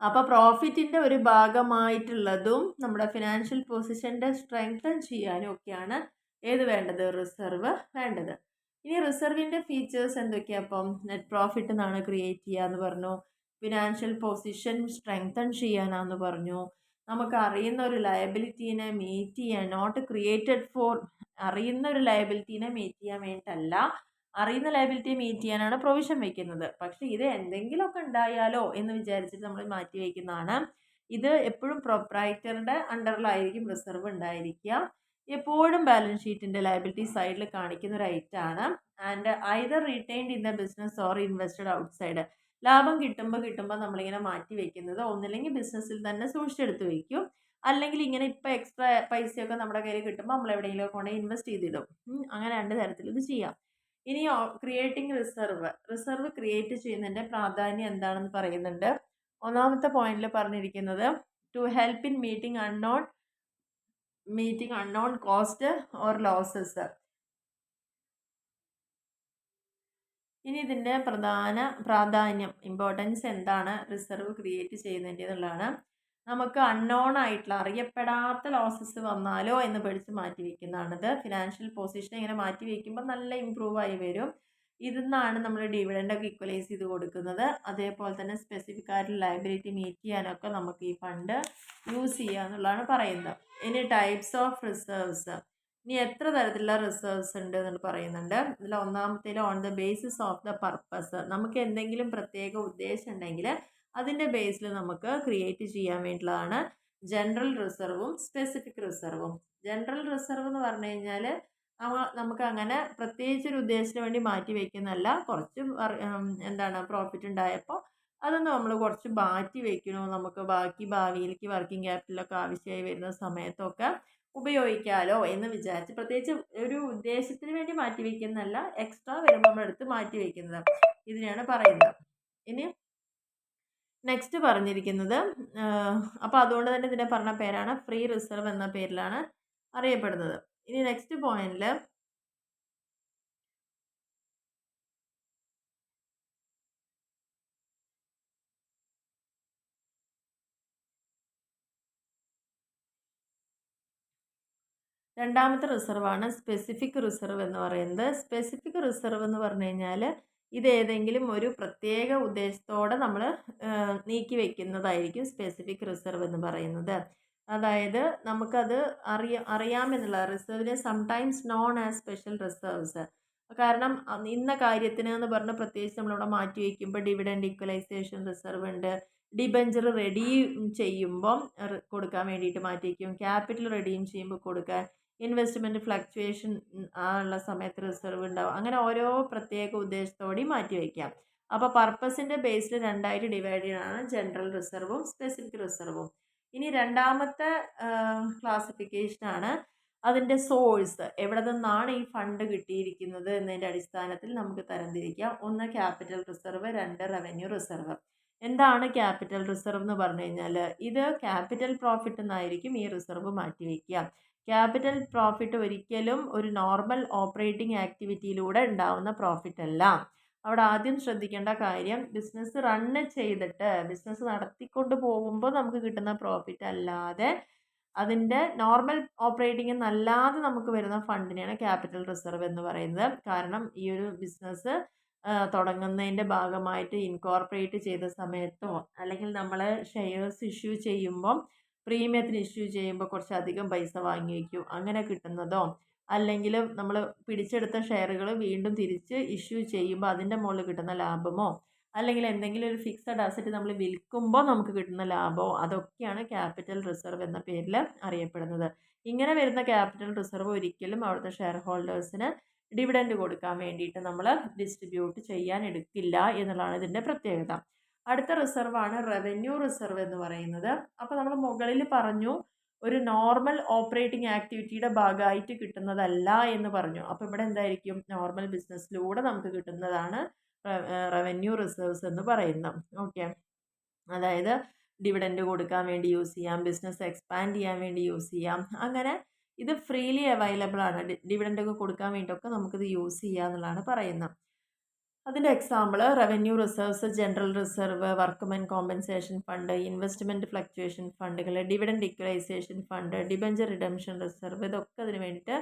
അപ്പോൾ പ്രോഫിറ്റിൻ്റെ ഒരു ഭാഗമായിട്ടുള്ളതും നമ്മുടെ ഫിനാൻഷ്യൽ പൊസിഷൻ്റെ സ്ട്രെങ്തൻ ചെയ്യാനും ഒക്കെയാണ് ഏത് വേണ്ടത്? റിസർവ് വേണ്ടത്. ഇനി റിസർവിൻ്റെ ഫീച്ചേഴ്സ് എന്തൊക്കെയാണ്? അപ്പം നെറ്റ് പ്രോഫിറ്റ് എന്നാണ് ക്രിയേറ്റ് ചെയ്യുക എന്ന് പറഞ്ഞു. ഫിനാൻഷ്യൽ പൊസിഷൻ സ്ട്രെങ്തൻ ചെയ്യാനാന്ന് പറഞ്ഞു. നമുക്ക് അറിയുന്ന ഒരു ലയബിലിറ്റീനെ മീറ്റ് ചെയ്യാൻ, നോട്ട് ക്രിയേറ്റഡ് ഫോർ, അറിയുന്ന ഒരു ലയബിലിറ്റീനെ മീറ്റ് ചെയ്യാൻ വേണ്ടിയിട്ടല്ല, അറിയുന്ന ലയബിലിറ്റി മീറ്റ് ചെയ്യാനാണ് പ്രൊവിഷൻ വയ്ക്കുന്നത്. പക്ഷേ ഇത് എന്തെങ്കിലുമൊക്കെ ഉണ്ടായാലോ എന്ന് വിചാരിച്ചിട്ട് നമ്മൾ മാറ്റി വയ്ക്കുന്നതാണ്. ഇത് എപ്പോഴും പ്രൊപ്രൈറ്ററുടെ അണ്ടറിലായിരിക്കും റിസർവ് ഉണ്ടായിരിക്കുക. എപ്പോഴും ബാലൻസ് ഷീറ്റിൻ്റെ ലയബിലിറ്റി സൈഡിൽ കാണിക്കുന്ന ഒരു ഐറ്റമാണ്. And either retained in the business or invested outside. ലാഭം കിട്ടുമ്പോൾ നമ്മളിങ്ങനെ മാറ്റി വയ്ക്കുന്നത് ഒന്നില്ലെങ്കിൽ ബിസിനസ്സിൽ തന്നെ സൂക്ഷിച്ചെടുത്ത് വയ്ക്കും, അല്ലെങ്കിൽ ഇങ്ങനെ ഇപ്പോൾ എക്സ്ട്രാ പൈസയൊക്കെ നമ്മുടെ കയ്യിൽ കിട്ടുമ്പോൾ നമ്മൾ എവിടെയെങ്കിലും കൊണ്ട് ഇൻവെസ്റ്റ് ചെയ്തിടും. അങ്ങനെ 2 തരത്തിൽ ഇത് ചെയ്യാം. ഇനി ക്രിയേറ്റിംഗ് റിസർവ് ക്രിയേറ്റ് ചെയ്യുന്നതിൻ്റെ പ്രാധാന്യം എന്താണെന്ന് പറയുന്നുണ്ട്. ഒന്നാമത്തെ പോയിന്റിൽ പറഞ്ഞിരിക്കുന്നത് to help in meeting unknown cost or losses. ഇനി ഇതിൻ്റെ പ്രാധാന്യം, ഇമ്പോർട്ടൻസ് എന്താണ് റിസർവ് ക്രിയേറ്റ് ചെയ്യുന്നതിൻ്റെ എന്നുള്ളതാണ്. നമുക്ക് അൺനോൺ ആയിട്ടുള്ള അറിയപ്പെടാത്ത ലോസസ് വന്നാലോ എന്ന് പേടിച്ച് മാറ്റി വയ്ക്കുന്നതാണിത്. ഫിനാൻഷ്യൽ പൊസിഷൻ ഇങ്ങനെ മാറ്റി വയ്ക്കുമ്പോൾ നല്ല ഇമ്പ്രൂവ് ആയി വരും. ഇതിൽ നിന്നാണ് നമ്മൾ ഡിവിഡൻ്റൊക്കെ ഈക്വലൈസ് ചെയ്ത് കൊടുക്കുന്നത്. അതേപോലെ തന്നെ സ്പെസിഫിക് ആയിട്ടുള്ള ലയബിലിറ്റി മീറ്റ് ചെയ്യാനൊക്കെ നമുക്ക് ഈ ഫണ്ട് യൂസ് ചെയ്യുക എന്നുള്ളതാണ് പറയുന്നത്. ഇനി ടൈപ്സ് ഓഫ് റിസർവ്സ്. ഇനി എത്ര തരത്തിലുള്ള റിസർവ്സ് ഉണ്ട് എന്ന് പറയുന്നുണ്ട്. ഇതിൽ ഒന്നാമത്തേൽ on the basis of the purpose. നമുക്ക് എന്തെങ്കിലും പ്രത്യേക ഉദ്ദേശം ഉണ്ടെങ്കിൽ അതിൻ്റെ ബേസിൽ നമുക്ക് ക്രിയേറ്റ് ചെയ്യാൻ വേണ്ടിയുള്ളതാണ്. ജനറൽ റിസർവും സ്പെസിഫിക് റിസർവും. ജനറൽ റിസർവ് എന്ന് പറഞ്ഞു കഴിഞ്ഞാൽ നമുക്ക് അങ്ങനെ പ്രത്യേകിച്ച് ഒരു ഉദ്ദേശത്തിന് വേണ്ടി മാറ്റി വയ്ക്കുന്നതല്ല. കുറച്ച് എന്താണ് പ്രോഫിറ്റ് ഉണ്ടായപ്പോൾ അതൊന്ന് നമ്മൾ കുറച്ച് മാറ്റി വയ്ക്കണോ, നമുക്ക് ബാക്കി ഭാവിയിലേക്ക് വർക്കിംഗ് ക്യാപിറ്റലൊക്കെ ആവശ്യമായി വരുന്ന സമയത്തൊക്കെ ഉപയോഗിക്കാമല്ലോ എന്ന് വിചാരിച്ച്, പ്രത്യേകിച്ച് ഒരു ഉദ്ദേശത്തിന് വേണ്ടി മാറ്റി വയ്ക്കുന്നതല്ല, എക്സ്ട്രാ വരുമ്പോൾ നമ്മൾ എടുത്ത് മാറ്റി വയ്ക്കുന്നത്, ഇതിനെയാണ് പറയുന്നത്. ഇനി നെക്സ്റ്റ് പറഞ്ഞിരിക്കുന്നത് അപ്പോൾ അതുകൊണ്ട് തന്നെ ഇതിനെ പറഞ്ഞ പേരാണ് ഫ്രീ റിസർവ് എന്ന പേരിലാണ് അറിയപ്പെടുന്നത്. ഇനി നെക്സ്റ്റ് പോയിന്റിൽ രണ്ടാമത്തെ റിസർവാണ് സ്പെസിഫിക് റിസർവ് എന്ന് പറയുന്നത്. സ്പെസിഫിക് റിസർവ് എന്ന് പറഞ്ഞു കഴിഞ്ഞാൽ ഇത് ഏതെങ്കിലും ഒരു പ്രത്യേക ഉദ്ദേശത്തോടെ നമ്മൾ നീക്കി വെക്കുന്നതായിരിക്കും സ്പെസിഫിക് റിസർവ് എന്ന് പറയുന്നത്. അതായത് നമുക്കത് അറിയാമെന്നുള്ള റിസർവിനെ sometimes known as special reserves. കാരണം ഇന്ന കാര്യത്തിന് എന്ന് പറഞ്ഞ് പ്രത്യേകിച്ച് നമ്മളിവിടെ മാറ്റി വയ്ക്കുമ്പോൾ ഡിവിഡൻഡ് ഈക്വലൈസേഷൻ റിസർവ് ഉണ്ട്, ഡിബഞ്ചർ റെഡീം ചെയ്യുമ്പം കൊടുക്കാൻ വേണ്ടിയിട്ട് മാറ്റി വയ്ക്കും, ക്യാപിറ്റൽ റെഡീം ചെയ്യുമ്പോൾ കൊടുക്കാൻ, ഇൻവെസ്റ്റ്മെൻറ്റ് ഫ്ലക്ച്വേഷൻ ഉള്ള സമയത്ത് റിസർവ് ഉണ്ടാവും. അങ്ങനെ ഓരോ പ്രത്യേക ഉദ്ദേശത്തോടെയും മാറ്റി വയ്ക്കാം. അപ്പോൾ പർപ്പസിൻ്റെ ബേസിൽ രണ്ടായിട്ട് ഡിവൈഡ് ചെയ്യണതാണ് ജനറൽ റിസർവും സ്പെസിഫിക് റിസർവും. ഇനി രണ്ടാമത്തെ ക്ലാസിഫിക്കേഷനാണ് അതിൻ്റെ സോഴ്സ്, എവിടെ നിന്നാണ് ഈ ഫണ്ട് കിട്ടിയിരിക്കുന്നത് എന്നതിൻ്റെ അടിസ്ഥാനത്തിൽ നമുക്ക് തരംതിരിക്കാം. ഒന്ന് ക്യാപിറ്റൽ റിസർവ്, രണ്ട് റവന്യൂ റിസർവ്. എന്താണ് ക്യാപിറ്റൽ റിസർവ് എന്ന് പറഞ്ഞു കഴിഞ്ഞാൽ ഇത് ക്യാപിറ്റൽ പ്രോഫിറ്റ് എന്നായിരിക്കും ഈ റിസർവ് മാറ്റി വയ്ക്കുക. ക്യാപിറ്റൽ പ്രോഫിറ്റ് ഒരിക്കലും ഒരു നോർമൽ ഓപ്പറേറ്റിംഗ് ആക്ടിവിറ്റിയിലൂടെ ഉണ്ടാവുന്ന പ്രോഫിറ്റ് അല്ല. അവിടെ ആദ്യം ശ്രദ്ധിക്കേണ്ട കാര്യം, ബിസിനസ് റണ്ണ് ചെയ്തിട്ട് ബിസിനസ് നടത്തിക്കൊണ്ട് പോകുമ്പോൾ നമുക്ക് കിട്ടുന്ന പ്രോഫിറ്റ് അല്ലാതെ അതിൻ്റെ നോർമൽ ഓപ്പറേറ്റിംഗ് എന്നല്ലാതെ നമുക്ക് വരുന്ന ഫണ്ടിനെയാണ് ക്യാപിറ്റൽ റിസർവ് എന്ന് പറയുന്നത്. കാരണം ഈ ഒരു ബിസിനസ് തുടങ്ങുന്നതിൻ്റെ ഭാഗമായിട്ട് ഇൻകോർപ്പറേറ്റ് ചെയ്ത സമയത്തോ അല്ലെങ്കിൽ നമ്മൾ ഷെയർസ് ഇഷ്യൂ ചെയ്യുമ്പം പ്രീമിയത്തിന് ഇഷ്യൂ ചെയ്യുമ്പോൾ കുറച്ചധികം പൈസ വാങ്ങി വയ്ക്കും, അങ്ങനെ കിട്ടുന്നതോ അല്ലെങ്കിൽ നമ്മൾ പിടിച്ചെടുത്ത ഷെയറുകൾ വീണ്ടും തിരിച്ച് ഇഷ്യൂ ചെയ്യുമ്പോൾ അതിൻ്റെ മുകളിൽ കിട്ടുന്ന ലാഭമോ അല്ലെങ്കിൽ എന്തെങ്കിലും ഒരു ഫിക്സഡ് അസറ്റ് നമ്മൾ വിൽക്കുമ്പോൾ നമുക്ക് കിട്ടുന്ന ലാഭമോ അതൊക്കെയാണ് ക്യാപിറ്റൽ റിസർവ് എന്ന പേരിൽ അറിയപ്പെടുന്നത്. ഇങ്ങനെ വരുന്ന ക്യാപിറ്റൽ റിസർവ് ഒരിക്കലും അവിടുത്തെ ഷെയർ ഹോൾഡേഴ്സിന് ഡിവിഡൻഡ് കൊടുക്കാൻ വേണ്ടിയിട്ട് നമ്മൾ ഡിസ്ട്രിബ്യൂട്ട് ചെയ്യാൻ എടുക്കില്ല എന്നുള്ളതാണ് ഇതിൻ്റെ പ്രത്യേകത. അടുത്ത റിസർവാണ് റവന്യൂ റിസർവ് എന്ന് പറയുന്നത്. അപ്പോൾ നമ്മൾ മുകളിൽ പറഞ്ഞു ഒരു നോർമൽ ഓപ്പറേറ്റിംഗ് ആക്ടിവിറ്റിയുടെ ഭാഗമായിട്ട് കിട്ടുന്നതല്ല എന്ന് പറഞ്ഞു. അപ്പോൾ ഇവിടെ എന്തായിരിക്കും, നോർമൽ ബിസിനസ്സിലൂടെ നമുക്ക് കിട്ടുന്നതാണ് റവന്യൂ റിസർവ്സ് എന്ന് പറയുന്നത്. ഓക്കെ, അതായത് ഡിവിഡൻഡ് കൊടുക്കാൻ വേണ്ടി യൂസ് ചെയ്യാം, ബിസിനസ് എക്സ്പാൻഡ് ചെയ്യാൻ വേണ്ടി യൂസ് ചെയ്യാം, അങ്ങനെ ഇത് ഫ്രീലി അവൈലബിൾ ആണ്. ഡിവിഡൻഡ് ഒക്കെ കൊടുക്കാൻ വേണ്ടിയിട്ടൊക്കെ നമുക്കിത് യൂസ് ചെയ്യുക എന്നുള്ളതാണ് പറയുന്നത്. അതിൻ്റെ example revenue reserves, general reserve, workmen compensation fund, investment fluctuation ഫണ്ടുകൾ, dividend equalisation fund, debenture redemption reserve, ഇതൊക്കെ അതിന് വേണ്ടിയിട്ട്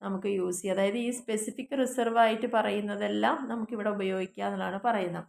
നമുക്ക് യൂസ് ചെയ്യാം. അതായത് ഈ സ്പെസിഫിക് റിസർവ് ആയിട്ട് പറയുന്നതെല്ലാം നമുക്കിവിടെ ഉപയോഗിക്കുക എന്നുള്ളതാണ് പറയുന്നത്.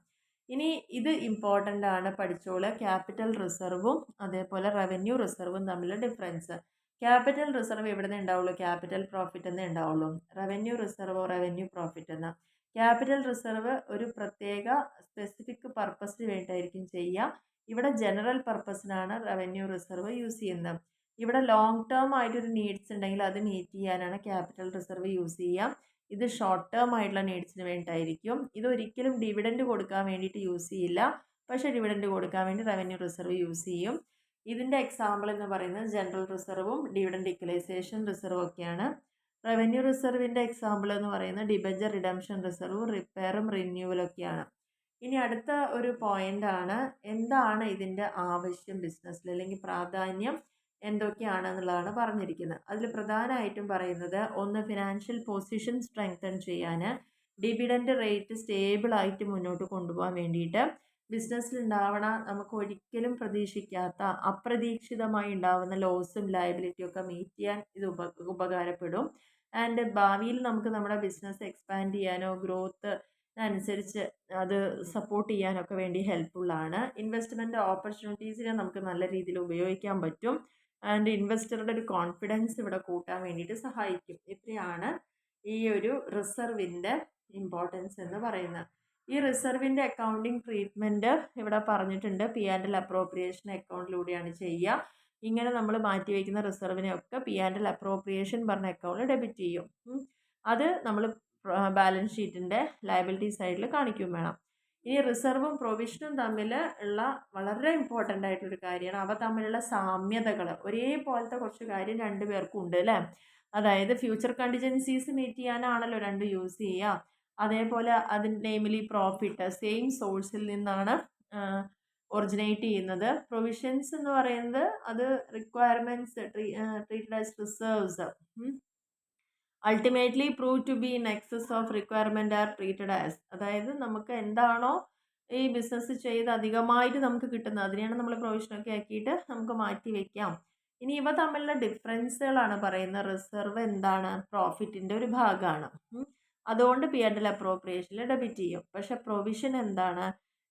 ഇനി ഇത് ഇമ്പോർട്ടൻ്റ് ആണ്, പഠിച്ചോളൂ. ക്യാപിറ്റൽ റിസർവും അതേപോലെ റവന്യൂ റിസർവും തമ്മിലുള്ള ഡിഫറൻസ്. ക്യാപിറ്റൽ റിസർവ് എവിടെ നിന്ന് ഉണ്ടാവുള്ളൂ, ക്യാപിറ്റൽ പ്രോഫിറ്റ് എന്നേ ഉണ്ടാവുള്ളൂ. റവന്യൂ റിസർവോ റവന്യൂ പ്രോഫിറ്റ് എന്ന. ക്യാപിറ്റൽ റിസർവ് ഒരു പ്രത്യേക സ്പെസിഫിക് പർപ്പസിന് വേണ്ടിയിട്ടായിരിക്കും ചെയ്യുക. ഇവിടെ ജനറൽ പർപ്പസിനാണ് റവന്യൂ റിസർവ് യൂസ് ചെയ്യുന്നത്. ഇവിടെ ലോങ് ടേം ആയിട്ടൊരു നീഡ്സ് ഉണ്ടെങ്കിൽ അത് മീറ്റ് ചെയ്യാനാണ് ക്യാപിറ്റൽ റിസർവ് യൂസ് ചെയ്യുക. ഇത് ഷോർട്ട് ടേം ആയിട്ടുള്ള നീഡ്സിന് വേണ്ടിയിട്ടായിരിക്കും. ഇതൊരിക്കലും ഡിവിഡൻഡ് കൊടുക്കാൻ വേണ്ടിയിട്ട് യൂസ് ചെയ്യില്ല, പക്ഷേ ഡിവിഡൻഡ് കൊടുക്കാൻ വേണ്ടി റവന്യൂ റിസർവ് യൂസ് ചെയ്യും. ഇതിൻ്റെ എക്സാമ്പിൾ എന്ന് പറയുന്നത് ജനറൽ റിസർവും ഡിവിഡൻഡ് ഈക്വലൈസേഷൻ റിസർവും ഒക്കെയാണ്. റവന്യൂ റിസർവിൻ്റെ എക്സാമ്പിൾ എന്ന് പറയുന്നത് ഡിബഞ്ചർ റിഡംഷൻ റിസർവും റിപ്പയറും റിന്യൂവലൊക്കെയാണ്. ഇനി അടുത്ത ഒരു പോയിൻ്റാണ്, എന്താണ് ഇതിൻ്റെ ആവശ്യം ബിസിനസ്സിൽ, അല്ലെങ്കിൽ പ്രാധാന്യം എന്തൊക്കെയാണെന്നുള്ളതാണ് പറഞ്ഞിരിക്കുന്നത്. അതിൽ പ്രധാനമായിട്ടും പറയുന്നത്, ഒന്ന് ഫിനാൻഷ്യൽ പൊസിഷൻ സ്ട്രെങ്തൻ ചെയ്യാൻ, ഡിവിഡൻഡ് റേറ്റ് സ്റ്റേബിളായിട്ട് മുന്നോട്ട് കൊണ്ടുപോകാൻ വേണ്ടിയിട്ട്, ബിസിനസ്സിൽ ഉണ്ടാവണ നമുക്ക് ഒരിക്കലും പ്രതീക്ഷിക്കാത്ത അപ്രതീക്ഷിതമായി ഉണ്ടാവുന്ന ലോസും ലയബിലിറ്റിയും ഒക്കെ മീറ്റ് ചെയ്യാൻ ഇത് ഉപകാരപ്പെടും. ആൻഡ് ഭാവിയിൽ നമുക്ക് നമ്മുടെ ബിസിനസ് എക്സ്പാൻഡ് ചെയ്യാനോ ഗ്രോത്ത് അനുസരിച്ച് അത് സപ്പോർട്ട് ചെയ്യാനൊക്കെ വേണ്ടി ഹെൽപ്ഫുള്ളാണ്. ഇൻവെസ്റ്റ്മെൻറ്റ് ഓപ്പർച്യൂണിറ്റീസിനെ നമുക്ക് നല്ല രീതിയിൽ ഉപയോഗിക്കാൻ പറ്റും. ആൻഡ് ഇൻവെസ്റ്ററുടെ ഒരു കോൺഫിഡൻസ് ഇവിടെ കൂട്ടാൻ വേണ്ടിയിട്ട് സഹായിക്കും. ഇത്രയാണ് ഈ ഒരു റിസർവിൻ്റെ ഇമ്പോർട്ടൻസ് എന്ന് പറയുന്നത്. ഈ റിസർവിൻ്റെ അക്കൗണ്ടിങ് ട്രീറ്റ്മെൻറ്റ് ഇവിടെ പറഞ്ഞിട്ടുണ്ട്. P&L അപ്രോപ്രിയേഷൻ അക്കൗണ്ടിലൂടെയാണ് ചെയ്യുക. ഇങ്ങനെ നമ്മൾ മാറ്റി വയ്ക്കുന്ന റിസർവിനെയൊക്കെ പി ആൻഡ് എൽ അപ്രോപ്രിയേഷൻ പറഞ്ഞ അക്കൗണ്ടിൽ ഡെബിറ്റ് ചെയ്യും. അത് നമ്മൾ ബാലൻസ് ഷീറ്റിൻ്റെ ലയബിലിറ്റി സൈഡിൽ കാണിക്കും വേണം. ഇനി റിസർവും പ്രൊവിഷനും തമ്മിൽ ഉള്ള വളരെ ഇമ്പോർട്ടൻ്റ് ആയിട്ടൊരു കാര്യമാണ് അവ തമ്മിലുള്ള സാമ്യതകൾ. ഒരേപോലത്തെ കുറച്ച് കാര്യം രണ്ടു പേർക്കും ഉണ്ട് അല്ലേ. അതായത് ഫ്യൂച്ചർ കണ്ടിജൻസീസ് മീറ്റ് ചെയ്യാനാണല്ലോ രണ്ടും യൂസ് ചെയ്യുക. അതേപോലെ അതിൻ്റെ നെയിമിലി പ്രോഫിറ്റ് സെയിം സോഴ്സിൽ നിന്നാണ് ഒറിജിനേറ്റ് ചെയ്യുന്നത്. പ്രൊവിഷൻസ് എന്ന് പറയുന്നത് അത് requirements treated as reserves ultimately prove to be in excess of requirement are treated as. അതായത് നമുക്ക് എന്താണോ ഈ ബിസിനസ് ചെയ്ത് അധികമായിട്ട് നമുക്ക് കിട്ടുന്നത് അതിനെയാണ് നമ്മൾ പ്രൊവിഷനൊക്കെ ആക്കിയിട്ട് നമുക്ക് മാറ്റി വയ്ക്കാം. ഇനി ഇവ തമ്മിലുള്ള ഡിഫറൻസുകളാണ് പറയുന്നത്. റിസർവ് എന്താണ്, പ്രോഫിറ്റിൻ്റെ ഒരു ഭാഗമാണ്. അതുകൊണ്ട് പി ആൻഡ് എൽ അപ്രോപ്രിയേഷനിൽ ഡെബിറ്റ് ചെയ്യും. പക്ഷെ പ്രൊവിഷൻ എന്താണ്,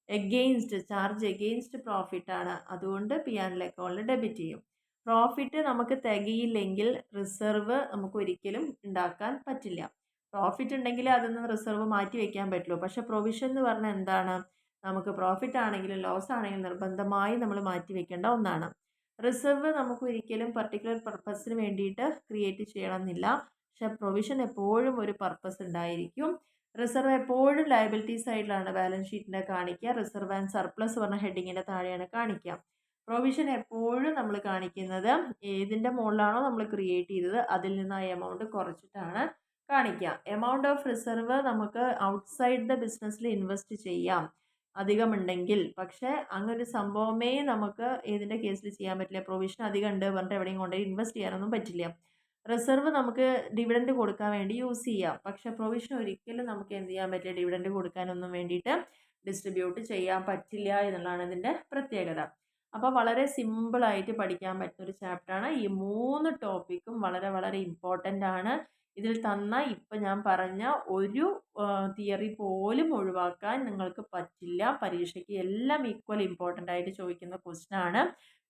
എഗെയിൻസ്റ്റ് ചാർജ് എഗെയിൻസ്റ്റ് പ്രോഫിറ്റ് ആണ്. അതുകൊണ്ട് പി ആൻഡ് എൽ അക്കൗണ്ടിൽ ഡെബിറ്റ് ചെയ്യും. പ്രോഫിറ്റ് നമുക്ക് തികയില്ലെങ്കിൽ റിസർവ് നമുക്ക് ഒരിക്കലും ഉണ്ടാക്കാൻ പറ്റില്ല. പ്രോഫിറ്റ് ഉണ്ടെങ്കിൽ അതൊന്നും റിസർവ് മാറ്റി വയ്ക്കാൻ പറ്റുള്ളൂ. പക്ഷെ പ്രൊവിഷൻ എന്ന് പറഞ്ഞാൽ എന്താണ്, നമുക്ക് പ്രോഫിറ്റ് ആണെങ്കിലും ലോസ് ആണെങ്കിലും നിർബന്ധമായി നമ്മൾ മാറ്റി വെക്കേണ്ട ഒന്നാണ്. റിസർവ് നമുക്ക് ഒരിക്കലും പർട്ടിക്കുലർ പർപ്പസിന് വേണ്ടിയിട്ട് ക്രിയേറ്റ് ചെയ്യണമെന്നില്ല. പക്ഷെ പ്രൊവിഷൻ എപ്പോഴും ഒരു പർപ്പസ് ഉണ്ടായിരിക്കും. റിസർവ് എപ്പോഴും ലയബിലിറ്റി സൈഡിലാണ് ബാലൻസ് ഷീറ്റിൻ്റെ കാണിക്കുക. റിസർവ് ആൻഡ് സർപ്ലസ് പറഞ്ഞ ഹെഡിങ്ങിൻ്റെ താഴെയാണ് കാണിക്കുക. പ്രൊവിഷൻ എപ്പോഴും നമ്മൾ കാണിക്കുന്നത് ഏതിൻ്റെ മുകളിലാണോ നമ്മൾ ക്രിയേറ്റ് ചെയ്തത് അതിൽ നിന്ന് ആ എമൗണ്ട് കുറച്ചിട്ടാണ് കാണിക്കുക. എമൗണ്ട് ഓഫ് റിസർവ് നമുക്ക് ഔട്ട്സൈഡ് ദ ബിസിനസ്സിൽ ഇൻവെസ്റ്റ് ചെയ്യാം അധികമുണ്ടെങ്കിൽ. പക്ഷേ അങ്ങനൊരു സംഭവമേ നമുക്ക് ഏതിൻ്റെ കേസിൽ ചെയ്യാൻ പറ്റില്ല. പ്രൊവിഷൻ അധികം ഉണ്ട് പറഞ്ഞിട്ട് എവിടെയും കൊണ്ടുപോയി ഇൻവെസ്റ്റ് ചെയ്യാനൊന്നും പറ്റില്ല. റിസർവ് നമുക്ക് ഡിവിഡൻഡ് കൊടുക്കാൻ വേണ്ടി യൂസ് ചെയ്യാം. പക്ഷെ പ്രൊവിഷൻ ഒരിക്കലും നമുക്ക് എന്ത് ചെയ്യാൻ പറ്റില്ല, ഡിവിഡൻഡ് കൊടുക്കാനൊന്നും വേണ്ടിയിട്ട് ഡിസ്ട്രിബ്യൂട്ട് ചെയ്യാൻ പറ്റില്ല എന്നുള്ളതാണ് ഇതിൻ്റെ പ്രത്യേകത. അപ്പോൾ വളരെ സിമ്പിളായിട്ട് പഠിക്കാൻ പറ്റുന്ന ഒരു ചാപ്റ്ററാണ്. ഈ 3 ടോപ്പിക്കും വളരെ വളരെ ഇമ്പോർട്ടൻ്റ് ആണ്. ഇതിൽ തന്ന ഇപ്പം ഞാൻ പറഞ്ഞ ഒരു തിയറി പോലും ഒഴിവാക്കാൻ നിങ്ങൾക്ക് പറ്റില്ല. പരീക്ഷയ്ക്ക് എല്ലാം ഈക്വൽ ഇമ്പോർട്ടൻ്റ് ആയിട്ട് ചോദിക്കുന്ന ക്വസ്റ്റ്യൻ ആണ്.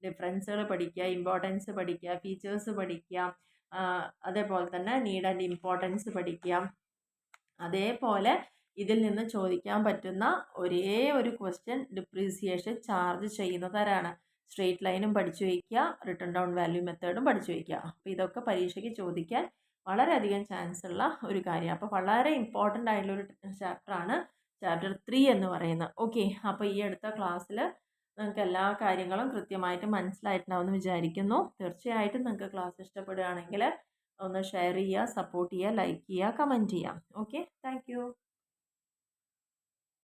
ഡിഫറൻസുകൾ പഠിക്കുക, ഇമ്പോർട്ടൻസ് പഠിക്കുക, ഫീച്ചേഴ്സ് പഠിക്കുക, അതേപോലെ തന്നെ നീഡ് ആൻഡ് ഇമ്പോർട്ടൻസ് പഠിക്കുക. അതേപോലെ ഇതിൽ നിന്ന് ചോദിക്കാൻ പറ്റുന്ന ഒരേ ഒരു ക്വസ്റ്റ്യൻ ഡിപ്രീസിയേഷൻ ചാർജ് ചെയ്യുന്നതരാണ്. സ്ട്രെയിറ്റ് ലൈനും പഠിച്ചു വയ്ക്കുക, റിട്ടേൺ ഡൗൺ വാല്യൂ മെത്തേഡും പഠിച്ചു വയ്ക്കുക. അപ്പോൾ ഇതൊക്കെ പരീക്ഷയ്ക്ക് ചോദിക്കാൻ വളരെയധികം ചാൻസ് ഉള്ള ഒരു കാര്യമാണ്. അപ്പോൾ വളരെ ഇമ്പോർട്ടൻ്റ് ആയിട്ടുള്ളൊരു ചാപ്റ്ററാണ് ചാപ്റ്റർ 3 എന്ന് പറയുന്നത്. ഓക്കെ, അപ്പോൾ ഈ അടുത്ത ക്ലാസ്സിൽ നിങ്ങൾക്ക് എല്ലാ കാര്യങ്ങളും കൃത്യമായിട്ട് മനസ്സിലായിട്ടുണ്ടാവുമെന്ന് വിചാരിക്കുന്നു. തീർച്ചയായിട്ടും നിങ്ങൾക്ക് ക്ലാസ് ഇഷ്ടപ്പെടുകയാണെങ്കിൽ ഒന്ന് ഷെയർ ചെയ്യുക, സപ്പോർട്ട് ചെയ്യുക, ലൈക്ക് ചെയ്യുക, കമൻറ്റ് ചെയ്യുക. Okay, thank